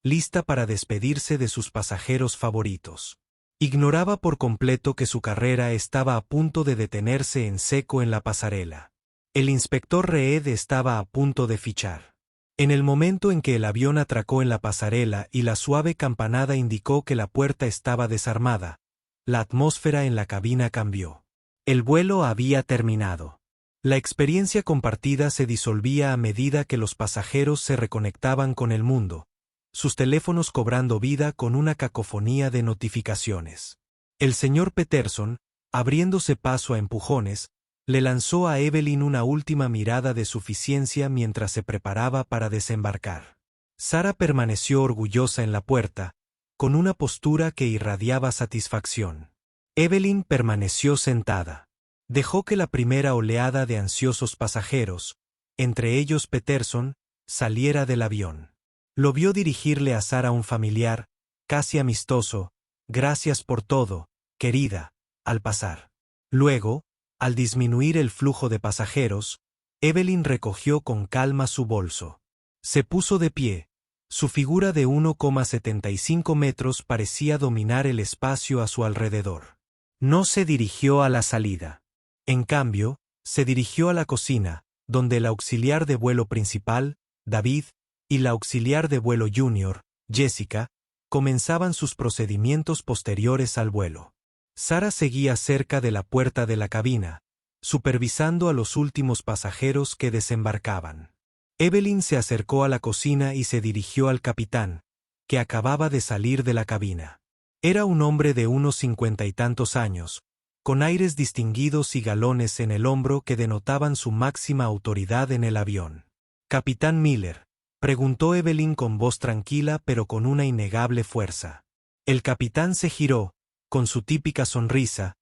lista para despedirse de sus pasajeros favoritos. Ignoraba por completo que su carrera estaba a punto de detenerse en seco en la pasarela. El inspector Reed estaba a punto de fichar. En el momento en que el avión atracó en la pasarela y la suave campanada indicó que la puerta estaba desarmada, la atmósfera en la cabina cambió. El vuelo había terminado. La experiencia compartida se disolvía a medida que los pasajeros se reconectaban con el mundo, sus teléfonos cobrando vida con una cacofonía de notificaciones. El señor Peterson, abriéndose paso a empujones, le lanzó a Evelyn una última mirada de suficiencia mientras se preparaba para desembarcar. Sara permaneció orgullosa en la puerta, con una postura que irradiaba satisfacción. Evelyn permaneció sentada. Dejó que la primera oleada de ansiosos pasajeros, entre ellos Peterson, saliera del avión. Lo vio dirigirle a Sara un familiar, casi amistoso, «Gracias por todo, querida», al pasar. Luego, al disminuir el flujo de pasajeros, Evelyn recogió con calma su bolso. Se puso de pie. Su figura de 1,75 metros parecía dominar el espacio a su alrededor. No se dirigió a la salida. En cambio, se dirigió a la cocina, donde el auxiliar de vuelo principal, David, y la auxiliar de vuelo junior, Jessica, comenzaban sus procedimientos posteriores al vuelo. Sara seguía cerca de la puerta de la cabina, supervisando a los últimos pasajeros que desembarcaban. Evelyn se acercó a la cocina y se dirigió al capitán, que acababa de salir de la cabina. Era un hombre de unos 50 y tantos años, con aires distinguidos y galones en el hombro que denotaban su máxima autoridad en el avión. «Capitán Miller», preguntó Evelyn con voz tranquila pero con una innegable fuerza. El capitán se giró, con su típica sonrisa,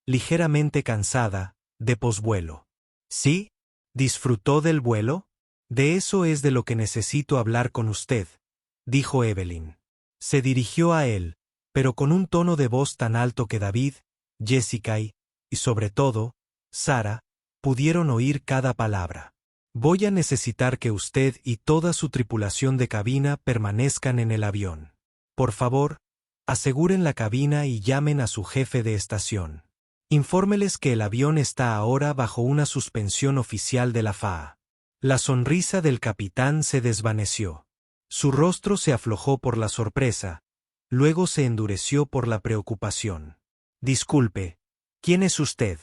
ligeramente cansada, de posvuelo. «¿Sí? ¿Disfrutó del vuelo? De eso es de lo que necesito hablar con usted», dijo Evelyn. Se dirigió a él, pero con un tono de voz tan alto que David, Jessica y, sobre todo, Sara, pudieron oír cada palabra. «Voy a necesitar que usted y toda su tripulación de cabina permanezcan en el avión. Por favor, aseguren la cabina y llamen a su jefe de estación. Infórmeles que el avión está ahora bajo una suspensión oficial de la FAA». La sonrisa del capitán se desvaneció. Su rostro se aflojó por la sorpresa, luego se endureció por la preocupación. «Disculpe, ¿quién es usted?»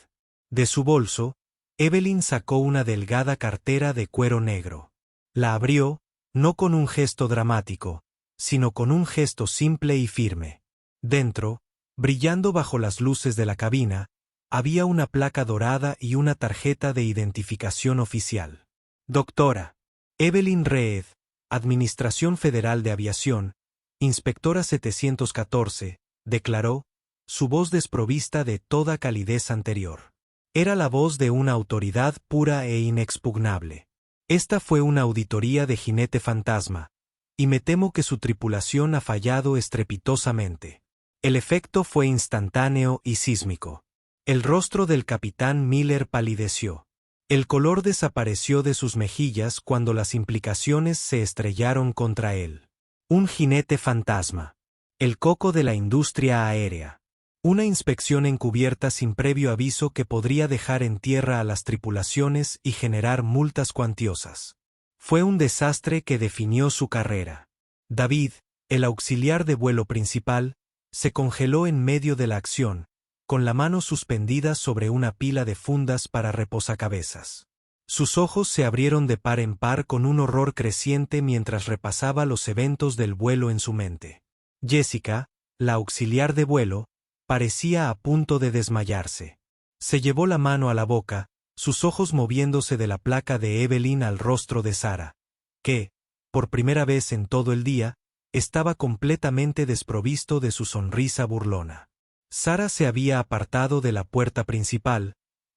De su bolso, Evelyn sacó una delgada cartera de cuero negro. La abrió, no con un gesto dramático, sino con un gesto simple y firme. Dentro, brillando bajo las luces de la cabina, había una placa dorada y una tarjeta de identificación oficial. «Doctora Evelyn Reed, Administración Federal de Aviación, Inspectora 714», declaró, su voz desprovista de toda calidez anterior. Era la voz de una autoridad pura e inexpugnable. Esta fue una auditoría de jinete fantasma, y me temo que su tripulación ha fallado estrepitosamente. El efecto fue instantáneo y sísmico. El rostro del capitán Miller palideció. El color desapareció de sus mejillas cuando las implicaciones se estrellaron contra él. Un jinete fantasma. El coco de la industria aérea. Una inspección encubierta sin previo aviso que podría dejar en tierra a las tripulaciones y generar multas cuantiosas. Fue un desastre que definió su carrera. David, el auxiliar de vuelo principal, se congeló en medio de la acción, con la mano suspendida sobre una pila de fundas para reposacabezas. Sus ojos se abrieron de par en par con un horror creciente mientras repasaba los eventos del vuelo en su mente. Jessica, la auxiliar de vuelo, parecía a punto de desmayarse. Se llevó la mano a la boca, sus ojos moviéndose de la placa de Evelyn al rostro de Sara, que, por primera vez en todo el día, estaba completamente desprovisto de su sonrisa burlona. Sara se había apartado de la puerta principal,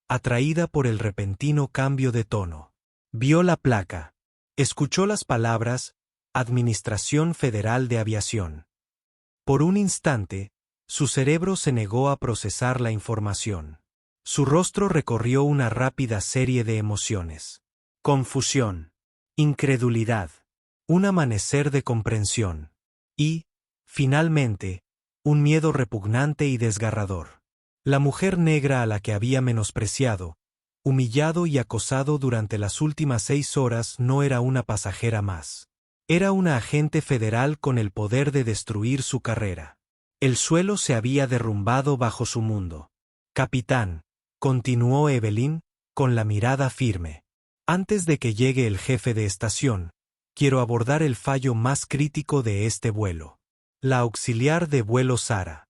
atraída por el repentino cambio de tono. Vio la placa. Escuchó las palabras, Administración Federal de Aviación. Por un instante, su cerebro se negó a procesar la información. Su rostro recorrió una rápida serie de emociones. Confusión, incredulidad, un amanecer de comprensión. Y, finalmente, un miedo repugnante y desgarrador. La mujer negra a la que había menospreciado, humillado y acosado durante las últimas 6 horas no era una pasajera más. Era una agente federal con el poder de destruir su carrera. El suelo se había derrumbado bajo su mundo. Capitán, continuó Evelyn, con la mirada firme. Antes de que llegue el jefe de estación, quiero abordar el fallo más crítico de este vuelo. La auxiliar de vuelo Sara.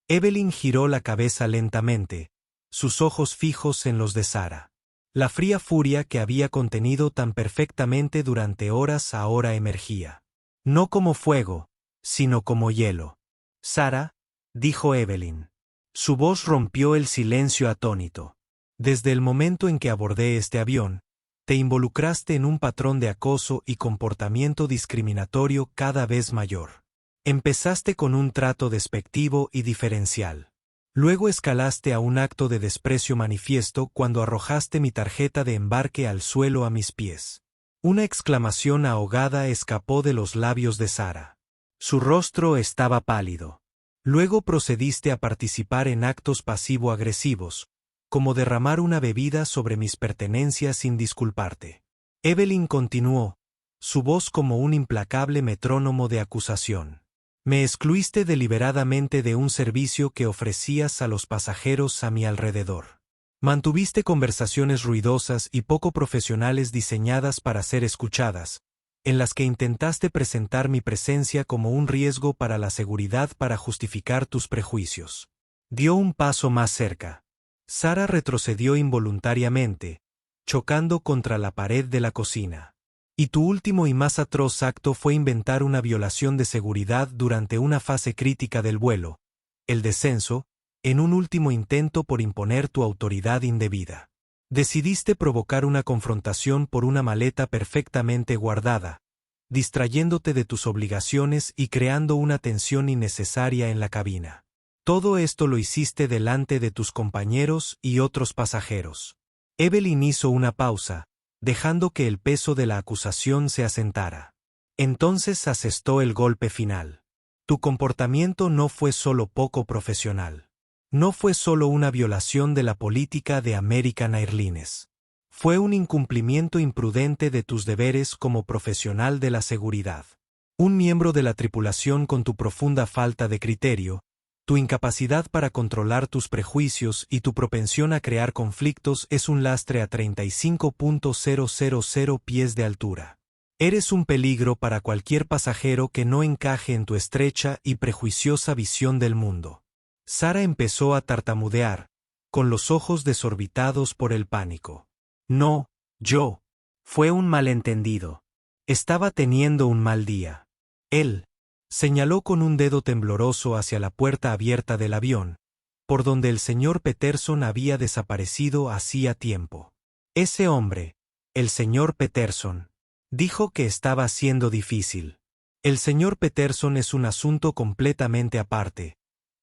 Evelyn giró la cabeza lentamente, sus ojos fijos en los de Sara. La fría furia que había contenido tan perfectamente durante horas ahora emergía. No como fuego, sino como hielo. Sara, dijo Evelyn. Su voz rompió el silencio atónito. Desde el momento en que abordé este avión, te involucraste en un patrón de acoso y comportamiento discriminatorio cada vez mayor. Empezaste con un trato despectivo y diferencial. Luego escalaste a un acto de desprecio manifiesto cuando arrojaste mi tarjeta de embarque al suelo a mis pies. Una exclamación ahogada escapó de los labios de Sara. Su rostro estaba pálido. Luego procediste a participar en actos pasivo-agresivos, como derramar una bebida sobre mis pertenencias sin disculparte. Evelyn continuó, su voz como un implacable metrónomo de acusación. Me excluiste deliberadamente de un servicio que ofrecías a los pasajeros a mi alrededor. Mantuviste conversaciones ruidosas y poco profesionales diseñadas para ser escuchadas, en las que intentaste presentar mi presencia como un riesgo para la seguridad para justificar tus prejuicios. Dio un paso más cerca. Sara retrocedió involuntariamente, chocando contra la pared de la cocina. Y tu último y más atroz acto fue inventar una violación de seguridad durante una fase crítica del vuelo, el descenso, en un último intento por imponer tu autoridad indebida. Decidiste provocar una confrontación por una maleta perfectamente guardada, distrayéndote de tus obligaciones y creando una tensión innecesaria en la cabina. Todo esto lo hiciste delante de tus compañeros y otros pasajeros. Evelyn hizo una pausa, dejando que el peso de la acusación se asentara. Entonces asestó el golpe final. Tu comportamiento no fue solo poco profesional. No fue solo una violación de la política de American Airlines. Fue un incumplimiento imprudente de tus deberes como profesional de la seguridad. Un miembro de la tripulación con tu profunda falta de criterio, tu incapacidad para controlar tus prejuicios y tu propensión a crear conflictos es un lastre a 35.000 pies de altura. Eres un peligro para cualquier pasajero que no encaje en tu estrecha y prejuiciosa visión del mundo. Sara empezó a tartamudear, con los ojos desorbitados por el pánico. No, yo. Fue un malentendido. Estaba teniendo un mal día. Él. Señaló con un dedo tembloroso hacia la puerta abierta del avión, por donde el señor Peterson había desaparecido hacía tiempo. Ese hombre, el señor Peterson, dijo que estaba siendo difícil. El señor Peterson es un asunto completamente aparte,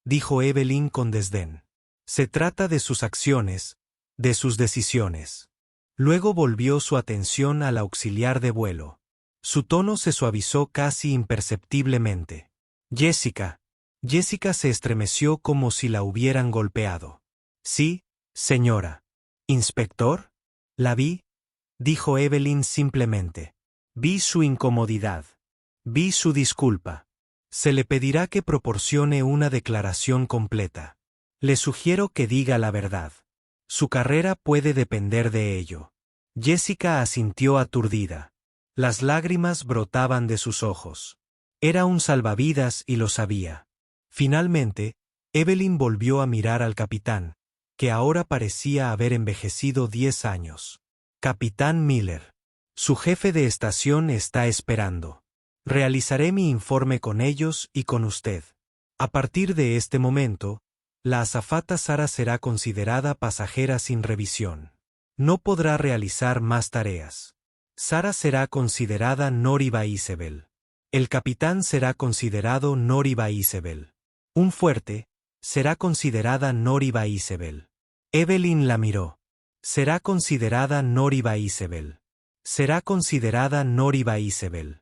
dijo Evelyn con desdén. Se trata de sus acciones, de sus decisiones. Luego volvió su atención al auxiliar de vuelo. Su tono se suavizó casi imperceptiblemente. Jessica. Jessica se estremeció como si la hubieran golpeado. Sí, señora. ¿Inspector? La vi, dijo Evelyn simplemente. Vi su incomodidad. Vi su disculpa. Se le pedirá que proporcione una declaración completa. Le sugiero que diga la verdad. Su carrera puede depender de ello. Jessica asintió aturdida. Las lágrimas brotaban de sus ojos. Era un salvavidas y lo sabía. Finalmente, Evelyn volvió a mirar al capitán, que ahora parecía haber envejecido 10 años. Capitán Miller. Su jefe de estación está esperando. Realizaré mi informe con ellos y con usted. A partir de este momento, la azafata Sara será considerada pasajera sin revisión. No podrá realizar más tareas. Sara será considerada Noriba Isabel. El capitán será considerado Noriba Isabel. Un fuerte, será considerada Noriba Isabel. Evelyn la miró. Será considerada Noriba Isabel. Será considerada Noriba Isabel.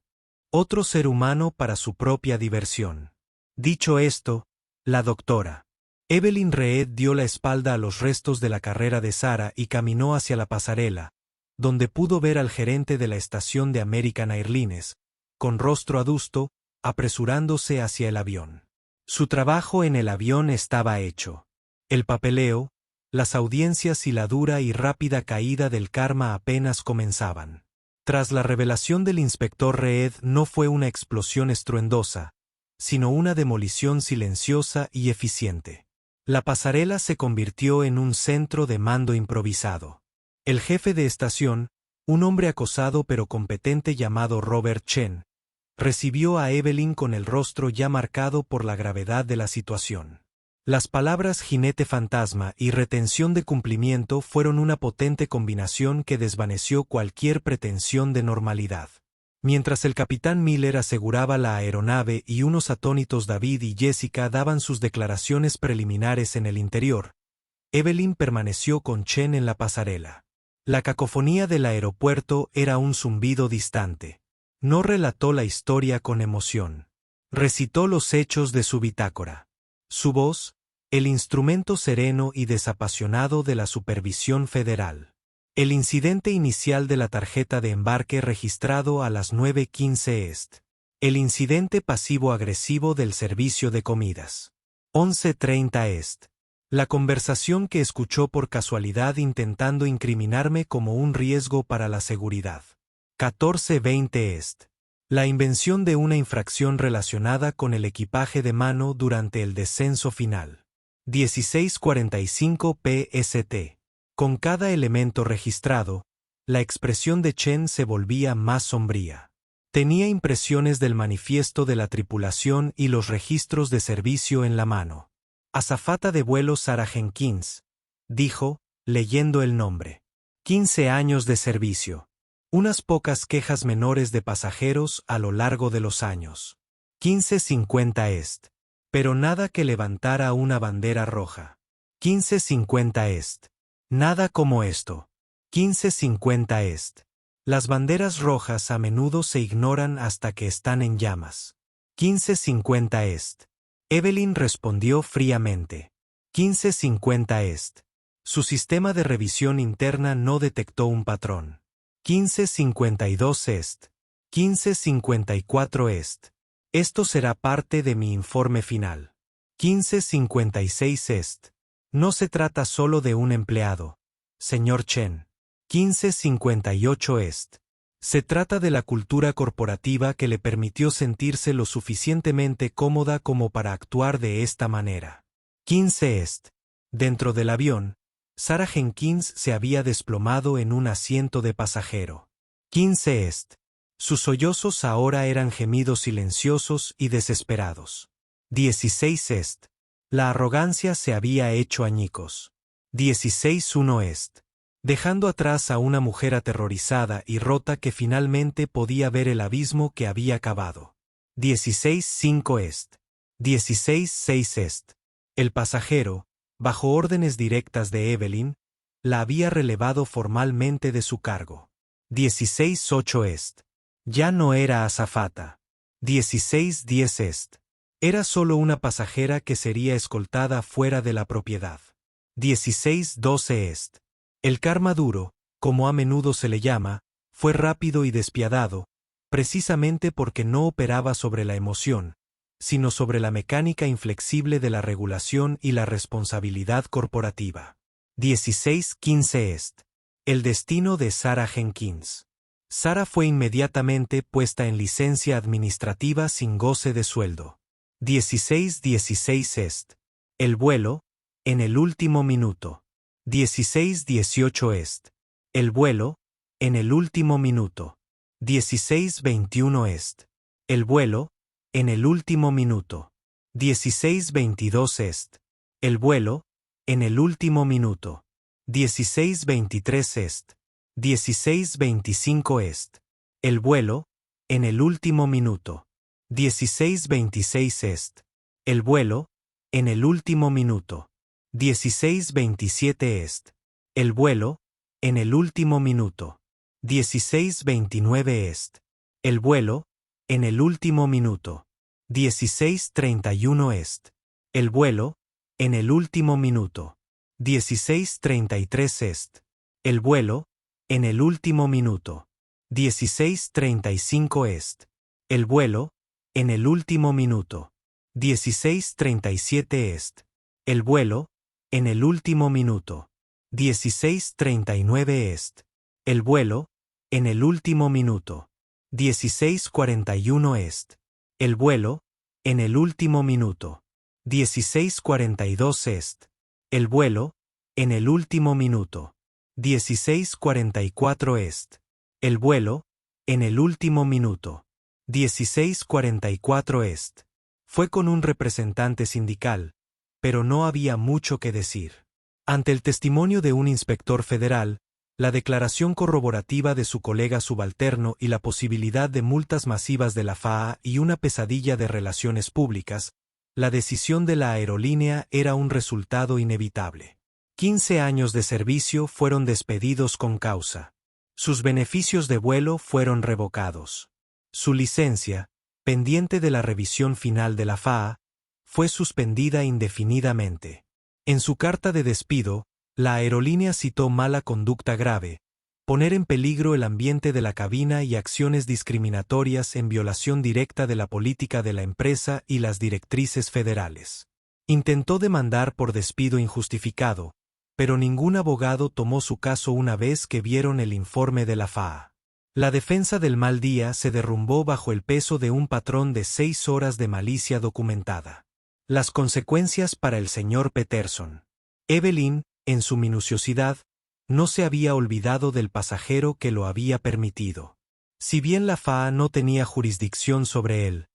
Otro ser humano para su propia diversión. Dicho esto, la doctora Evelyn Reed dio la espalda a los restos de la carrera de Sara y caminó hacia la pasarela, donde pudo ver al gerente de la estación de American Airlines, con rostro adusto, apresurándose hacia el avión. Su trabajo en el avión estaba hecho. El papeleo, las audiencias y la dura y rápida caída del karma apenas comenzaban. Tras la revelación del inspector Reed no fue una explosión estruendosa, sino una demolición silenciosa y eficiente. La pasarela se convirtió en un centro de mando improvisado. El jefe de estación, un hombre acosado pero competente llamado Robert Chen, recibió a Evelyn con el rostro ya marcado por la gravedad de la situación. Las palabras jinete fantasma y retención de cumplimiento fueron una potente combinación que desvaneció cualquier pretensión de normalidad. Mientras el capitán Miller aseguraba la aeronave y unos atónitos David y Jessica daban sus declaraciones preliminares en el interior, Evelyn permaneció con Chen en la pasarela. La cacofonía del aeropuerto era un zumbido distante. No relató la historia con emoción. Recitó los hechos de su bitácora. Su voz, el instrumento sereno y desapasionado de la supervisión federal. El incidente inicial de la tarjeta de embarque registrado a las 9:15 Est. El incidente pasivo-agresivo del servicio de comidas. 11:30 Est. La conversación que escuchó por casualidad intentando incriminarme como un riesgo para la seguridad. 14:20 Est. La invención de una infracción relacionada con el equipaje de mano durante el descenso final. 16:45 PST. Con cada elemento registrado, la expresión de Chen se volvía más sombría. Tenía impresiones del manifiesto de la tripulación y los registros de servicio en la mano. Azafata de vuelo Sarah Jenkins, dijo, leyendo el nombre. 15 años de servicio. Unas pocas quejas menores de pasajeros a lo largo de los años. 15:50 Est. Pero nada que levantara una bandera roja. 15:50 Est. Nada como esto. 15:50 Est. Las banderas rojas a menudo se ignoran hasta que están en llamas. 15:50 Est. Evelyn respondió fríamente. 15:50 Est. Su sistema de revisión interna no detectó un patrón. 15:52 Est. 15:54 Est. Esto será parte de mi informe final. 15:56 Est. No se trata solo de un empleado, señor Chen. 15:58 Est. Se trata de la cultura corporativa que le permitió sentirse lo suficientemente cómoda como para actuar de esta manera. 15 Est. Dentro del avión, Sarah Jenkins se había desplomado en un asiento de pasajero. 15 Est. Sus sollozos ahora eran gemidos silenciosos y desesperados. 16 Est. La arrogancia se había hecho añicos. 16:1 Est. Dejando atrás a una mujer aterrorizada y rota que finalmente podía ver el abismo que había cavado. 16:5 Est. 16:6 Est. El pasajero, bajo órdenes directas de Evelyn, la había relevado formalmente de su cargo. 16:8 Est. Ya no era azafata. 16:10 Est. Era solo una pasajera que sería escoltada fuera de la propiedad. 16:12 Est. El karma duro, como a menudo se le llama, fue rápido y despiadado, precisamente porque no operaba sobre la emoción, sino sobre la mecánica inflexible de la regulación y la responsabilidad corporativa. 16:15 Est. El destino de Sarah Jenkins. Sarah fue inmediatamente puesta en licencia administrativa sin goce de sueldo. 16:16 Est. El vuelo, en el último minuto. 16:18 Est. El vuelo, en el último minuto. 16:21 Est. El vuelo, en el último minuto. 16:22 est. El vuelo, en el último minuto. 16:23 est. 16:25 est. El vuelo, en el último minuto. 16:26 est. El vuelo, en el último minuto. 16:27 est. El vuelo, en el último minuto. 16:29 est. El vuelo, en el último minuto. 16:31 est. El vuelo, en el último minuto. 16:33 est. El vuelo, en el último minuto. 16:35 est. El vuelo, en el último minuto. 16:37 est. El vuelo, en el último minuto. 16:39 est. El vuelo, en el último minuto. 16:41 est. El vuelo, en el último minuto. 16:42 est. El vuelo, en el último minuto. 16:44 est. El vuelo, en el último minuto. 16:44 est. Fue con un representante sindical, pero no había mucho que decir. Ante el testimonio de un inspector federal, la declaración corroborativa de su colega subalterno y la posibilidad de multas masivas de la FAA y una pesadilla de relaciones públicas, la decisión de la aerolínea era un resultado inevitable. 15 años de servicio fueron despedidos con causa. Sus beneficios de vuelo fueron revocados. Su licencia, pendiente de la revisión final de la FAA, fue suspendida indefinidamente. En su carta de despido, la aerolínea citó mala conducta grave, poner en peligro el ambiente de la cabina y acciones discriminatorias en violación directa de la política de la empresa y las directrices federales. Intentó demandar por despido injustificado, pero ningún abogado tomó su caso una vez que vieron el informe de la FAA. La defensa del mal día se derrumbó bajo el peso de un patrón de 6 horas de malicia documentada. Las consecuencias para el señor Peterson. Evelyn, en su minuciosidad, no se había olvidado del pasajero que lo había permitido. Si bien la FAA no tenía jurisdicción sobre él,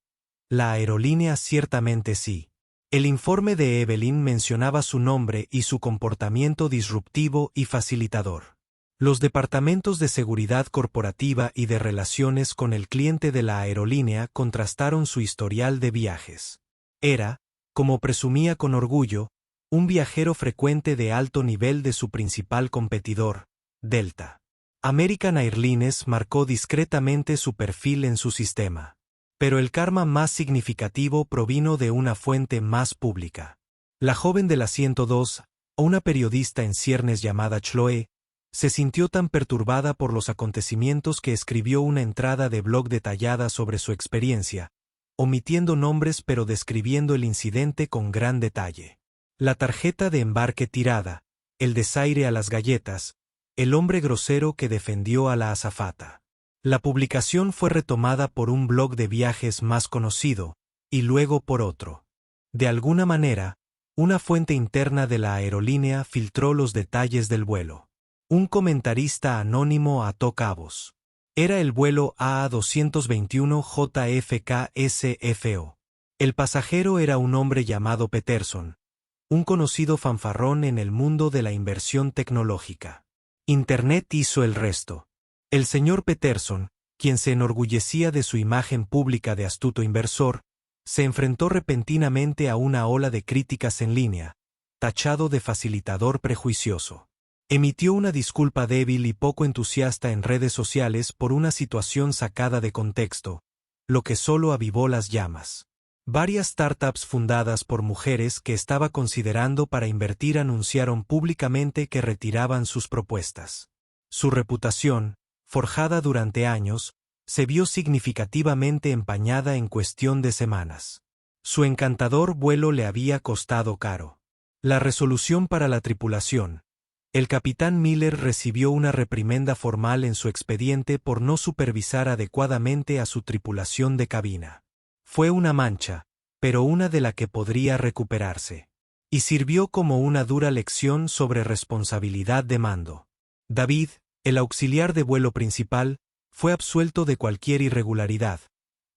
la aerolínea ciertamente sí. El informe de Evelyn mencionaba su nombre y su comportamiento disruptivo y facilitador. Los departamentos de seguridad corporativa y de relaciones con el cliente de la aerolínea contrastaron su historial de viajes. Era, como presumía con orgullo, un viajero frecuente de alto nivel de su principal competidor, Delta. American Airlines marcó discretamente su perfil en su sistema. Pero el karma más significativo provino de una fuente más pública. La joven de la 102, una periodista en ciernes llamada Chloe, se sintió tan perturbada por los acontecimientos que escribió una entrada de blog detallada sobre su experiencia, omitiendo nombres pero describiendo el incidente con gran detalle. La tarjeta de embarque tirada, el desaire a las galletas, el hombre grosero que defendió a la azafata. La publicación fue retomada por un blog de viajes más conocido, y luego por otro. De alguna manera, una fuente interna de la aerolínea filtró los detalles del vuelo. Un comentarista anónimo ató cabos. Era el vuelo AA221 JFK SFO. El pasajero era un hombre llamado Peterson, un conocido fanfarrón en el mundo de la inversión tecnológica. Internet hizo el resto. El señor Peterson, quien se enorgullecía de su imagen pública de astuto inversor, se enfrentó repentinamente a una ola de críticas en línea, tachado de facilitador prejuicioso. Emitió una disculpa débil y poco entusiasta en redes sociales por una situación sacada de contexto, lo que solo avivó las llamas. Varias startups fundadas por mujeres que estaba considerando para invertir anunciaron públicamente que retiraban sus propuestas. Su reputación, forjada durante años, se vio significativamente empañada en cuestión de semanas. Su encantador vuelo le había costado caro. La resolución para la tripulación. El capitán Miller recibió una reprimenda formal en su expediente por no supervisar adecuadamente a su tripulación de cabina. Fue una mancha, pero una de la que podría recuperarse. Y sirvió como una dura lección sobre responsabilidad de mando. David, el auxiliar de vuelo principal, fue absuelto de cualquier irregularidad,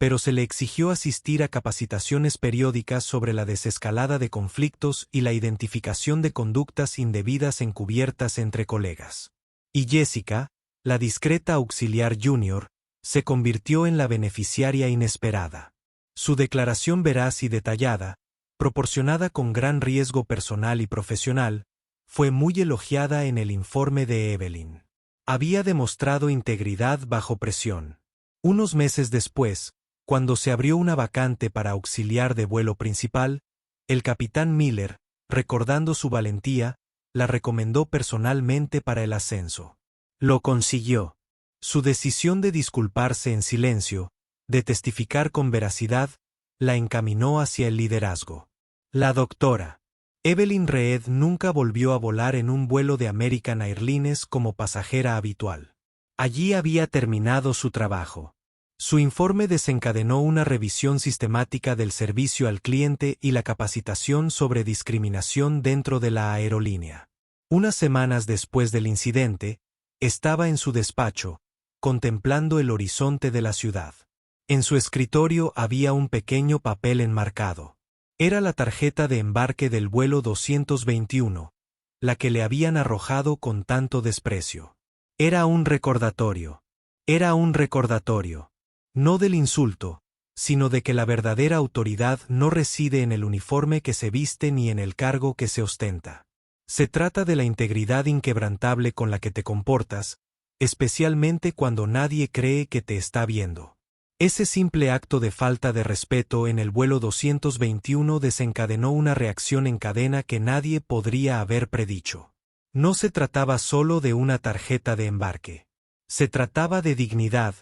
pero se le exigió asistir a capacitaciones periódicas sobre la desescalada de conflictos y la identificación de conductas indebidas encubiertas entre colegas. Y Jessica, la discreta auxiliar junior, se convirtió en la beneficiaria inesperada. Su declaración veraz y detallada, proporcionada con gran riesgo personal y profesional, fue muy elogiada en el informe de Evelyn. Había demostrado integridad bajo presión. Unos meses después, cuando se abrió una vacante para auxiliar de vuelo principal, el capitán Miller, recordando su valentía, la recomendó personalmente para el ascenso. Lo consiguió. Su decisión de disculparse en silencio, de testificar con veracidad, la encaminó hacia el liderazgo. La doctora Evelyn Reed nunca volvió a volar en un vuelo de American Airlines como pasajera habitual. Allí había terminado su trabajo. Su informe desencadenó una revisión sistemática del servicio al cliente y la capacitación sobre discriminación dentro de la aerolínea. Unas semanas después del incidente, estaba en su despacho, contemplando el horizonte de la ciudad. En su escritorio había un pequeño papel enmarcado. Era la tarjeta de embarque del vuelo 221, la que le habían arrojado con tanto desprecio. Era un recordatorio. Era un recordatorio. No del insulto, sino de que la verdadera autoridad no reside en el uniforme que se viste ni en el cargo que se ostenta. Se trata de la integridad inquebrantable con la que te comportas, especialmente cuando nadie cree que te está viendo. Ese simple acto de falta de respeto en el vuelo 221 desencadenó una reacción en cadena que nadie podría haber predicho. No se trataba solo de una tarjeta de embarque. Se trataba de dignidad,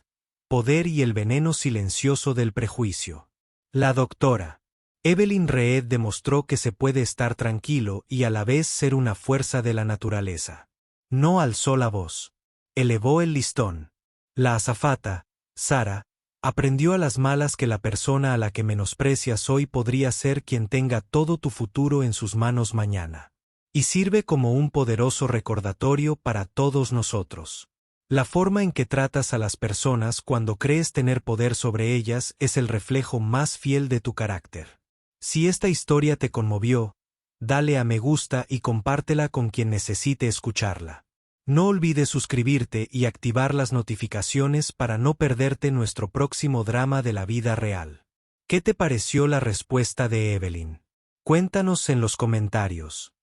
poder y el veneno silencioso del prejuicio. La doctora Evelyn Reed demostró que se puede estar tranquilo y a la vez ser una fuerza de la naturaleza. No alzó la voz. Elevó el listón. La azafata, Sara, aprendió a las malas que la persona a la que menosprecias hoy podría ser quien tenga todo tu futuro en sus manos mañana. Y sirve como un poderoso recordatorio para todos nosotros. La forma en que tratas a las personas cuando crees tener poder sobre ellas es el reflejo más fiel de tu carácter. Si esta historia te conmovió, dale a me gusta y compártela con quien necesite escucharla. No olvides suscribirte y activar las notificaciones para no perderte nuestro próximo drama de la vida real. ¿Qué te pareció la respuesta de Evelyn? Cuéntanos en los comentarios.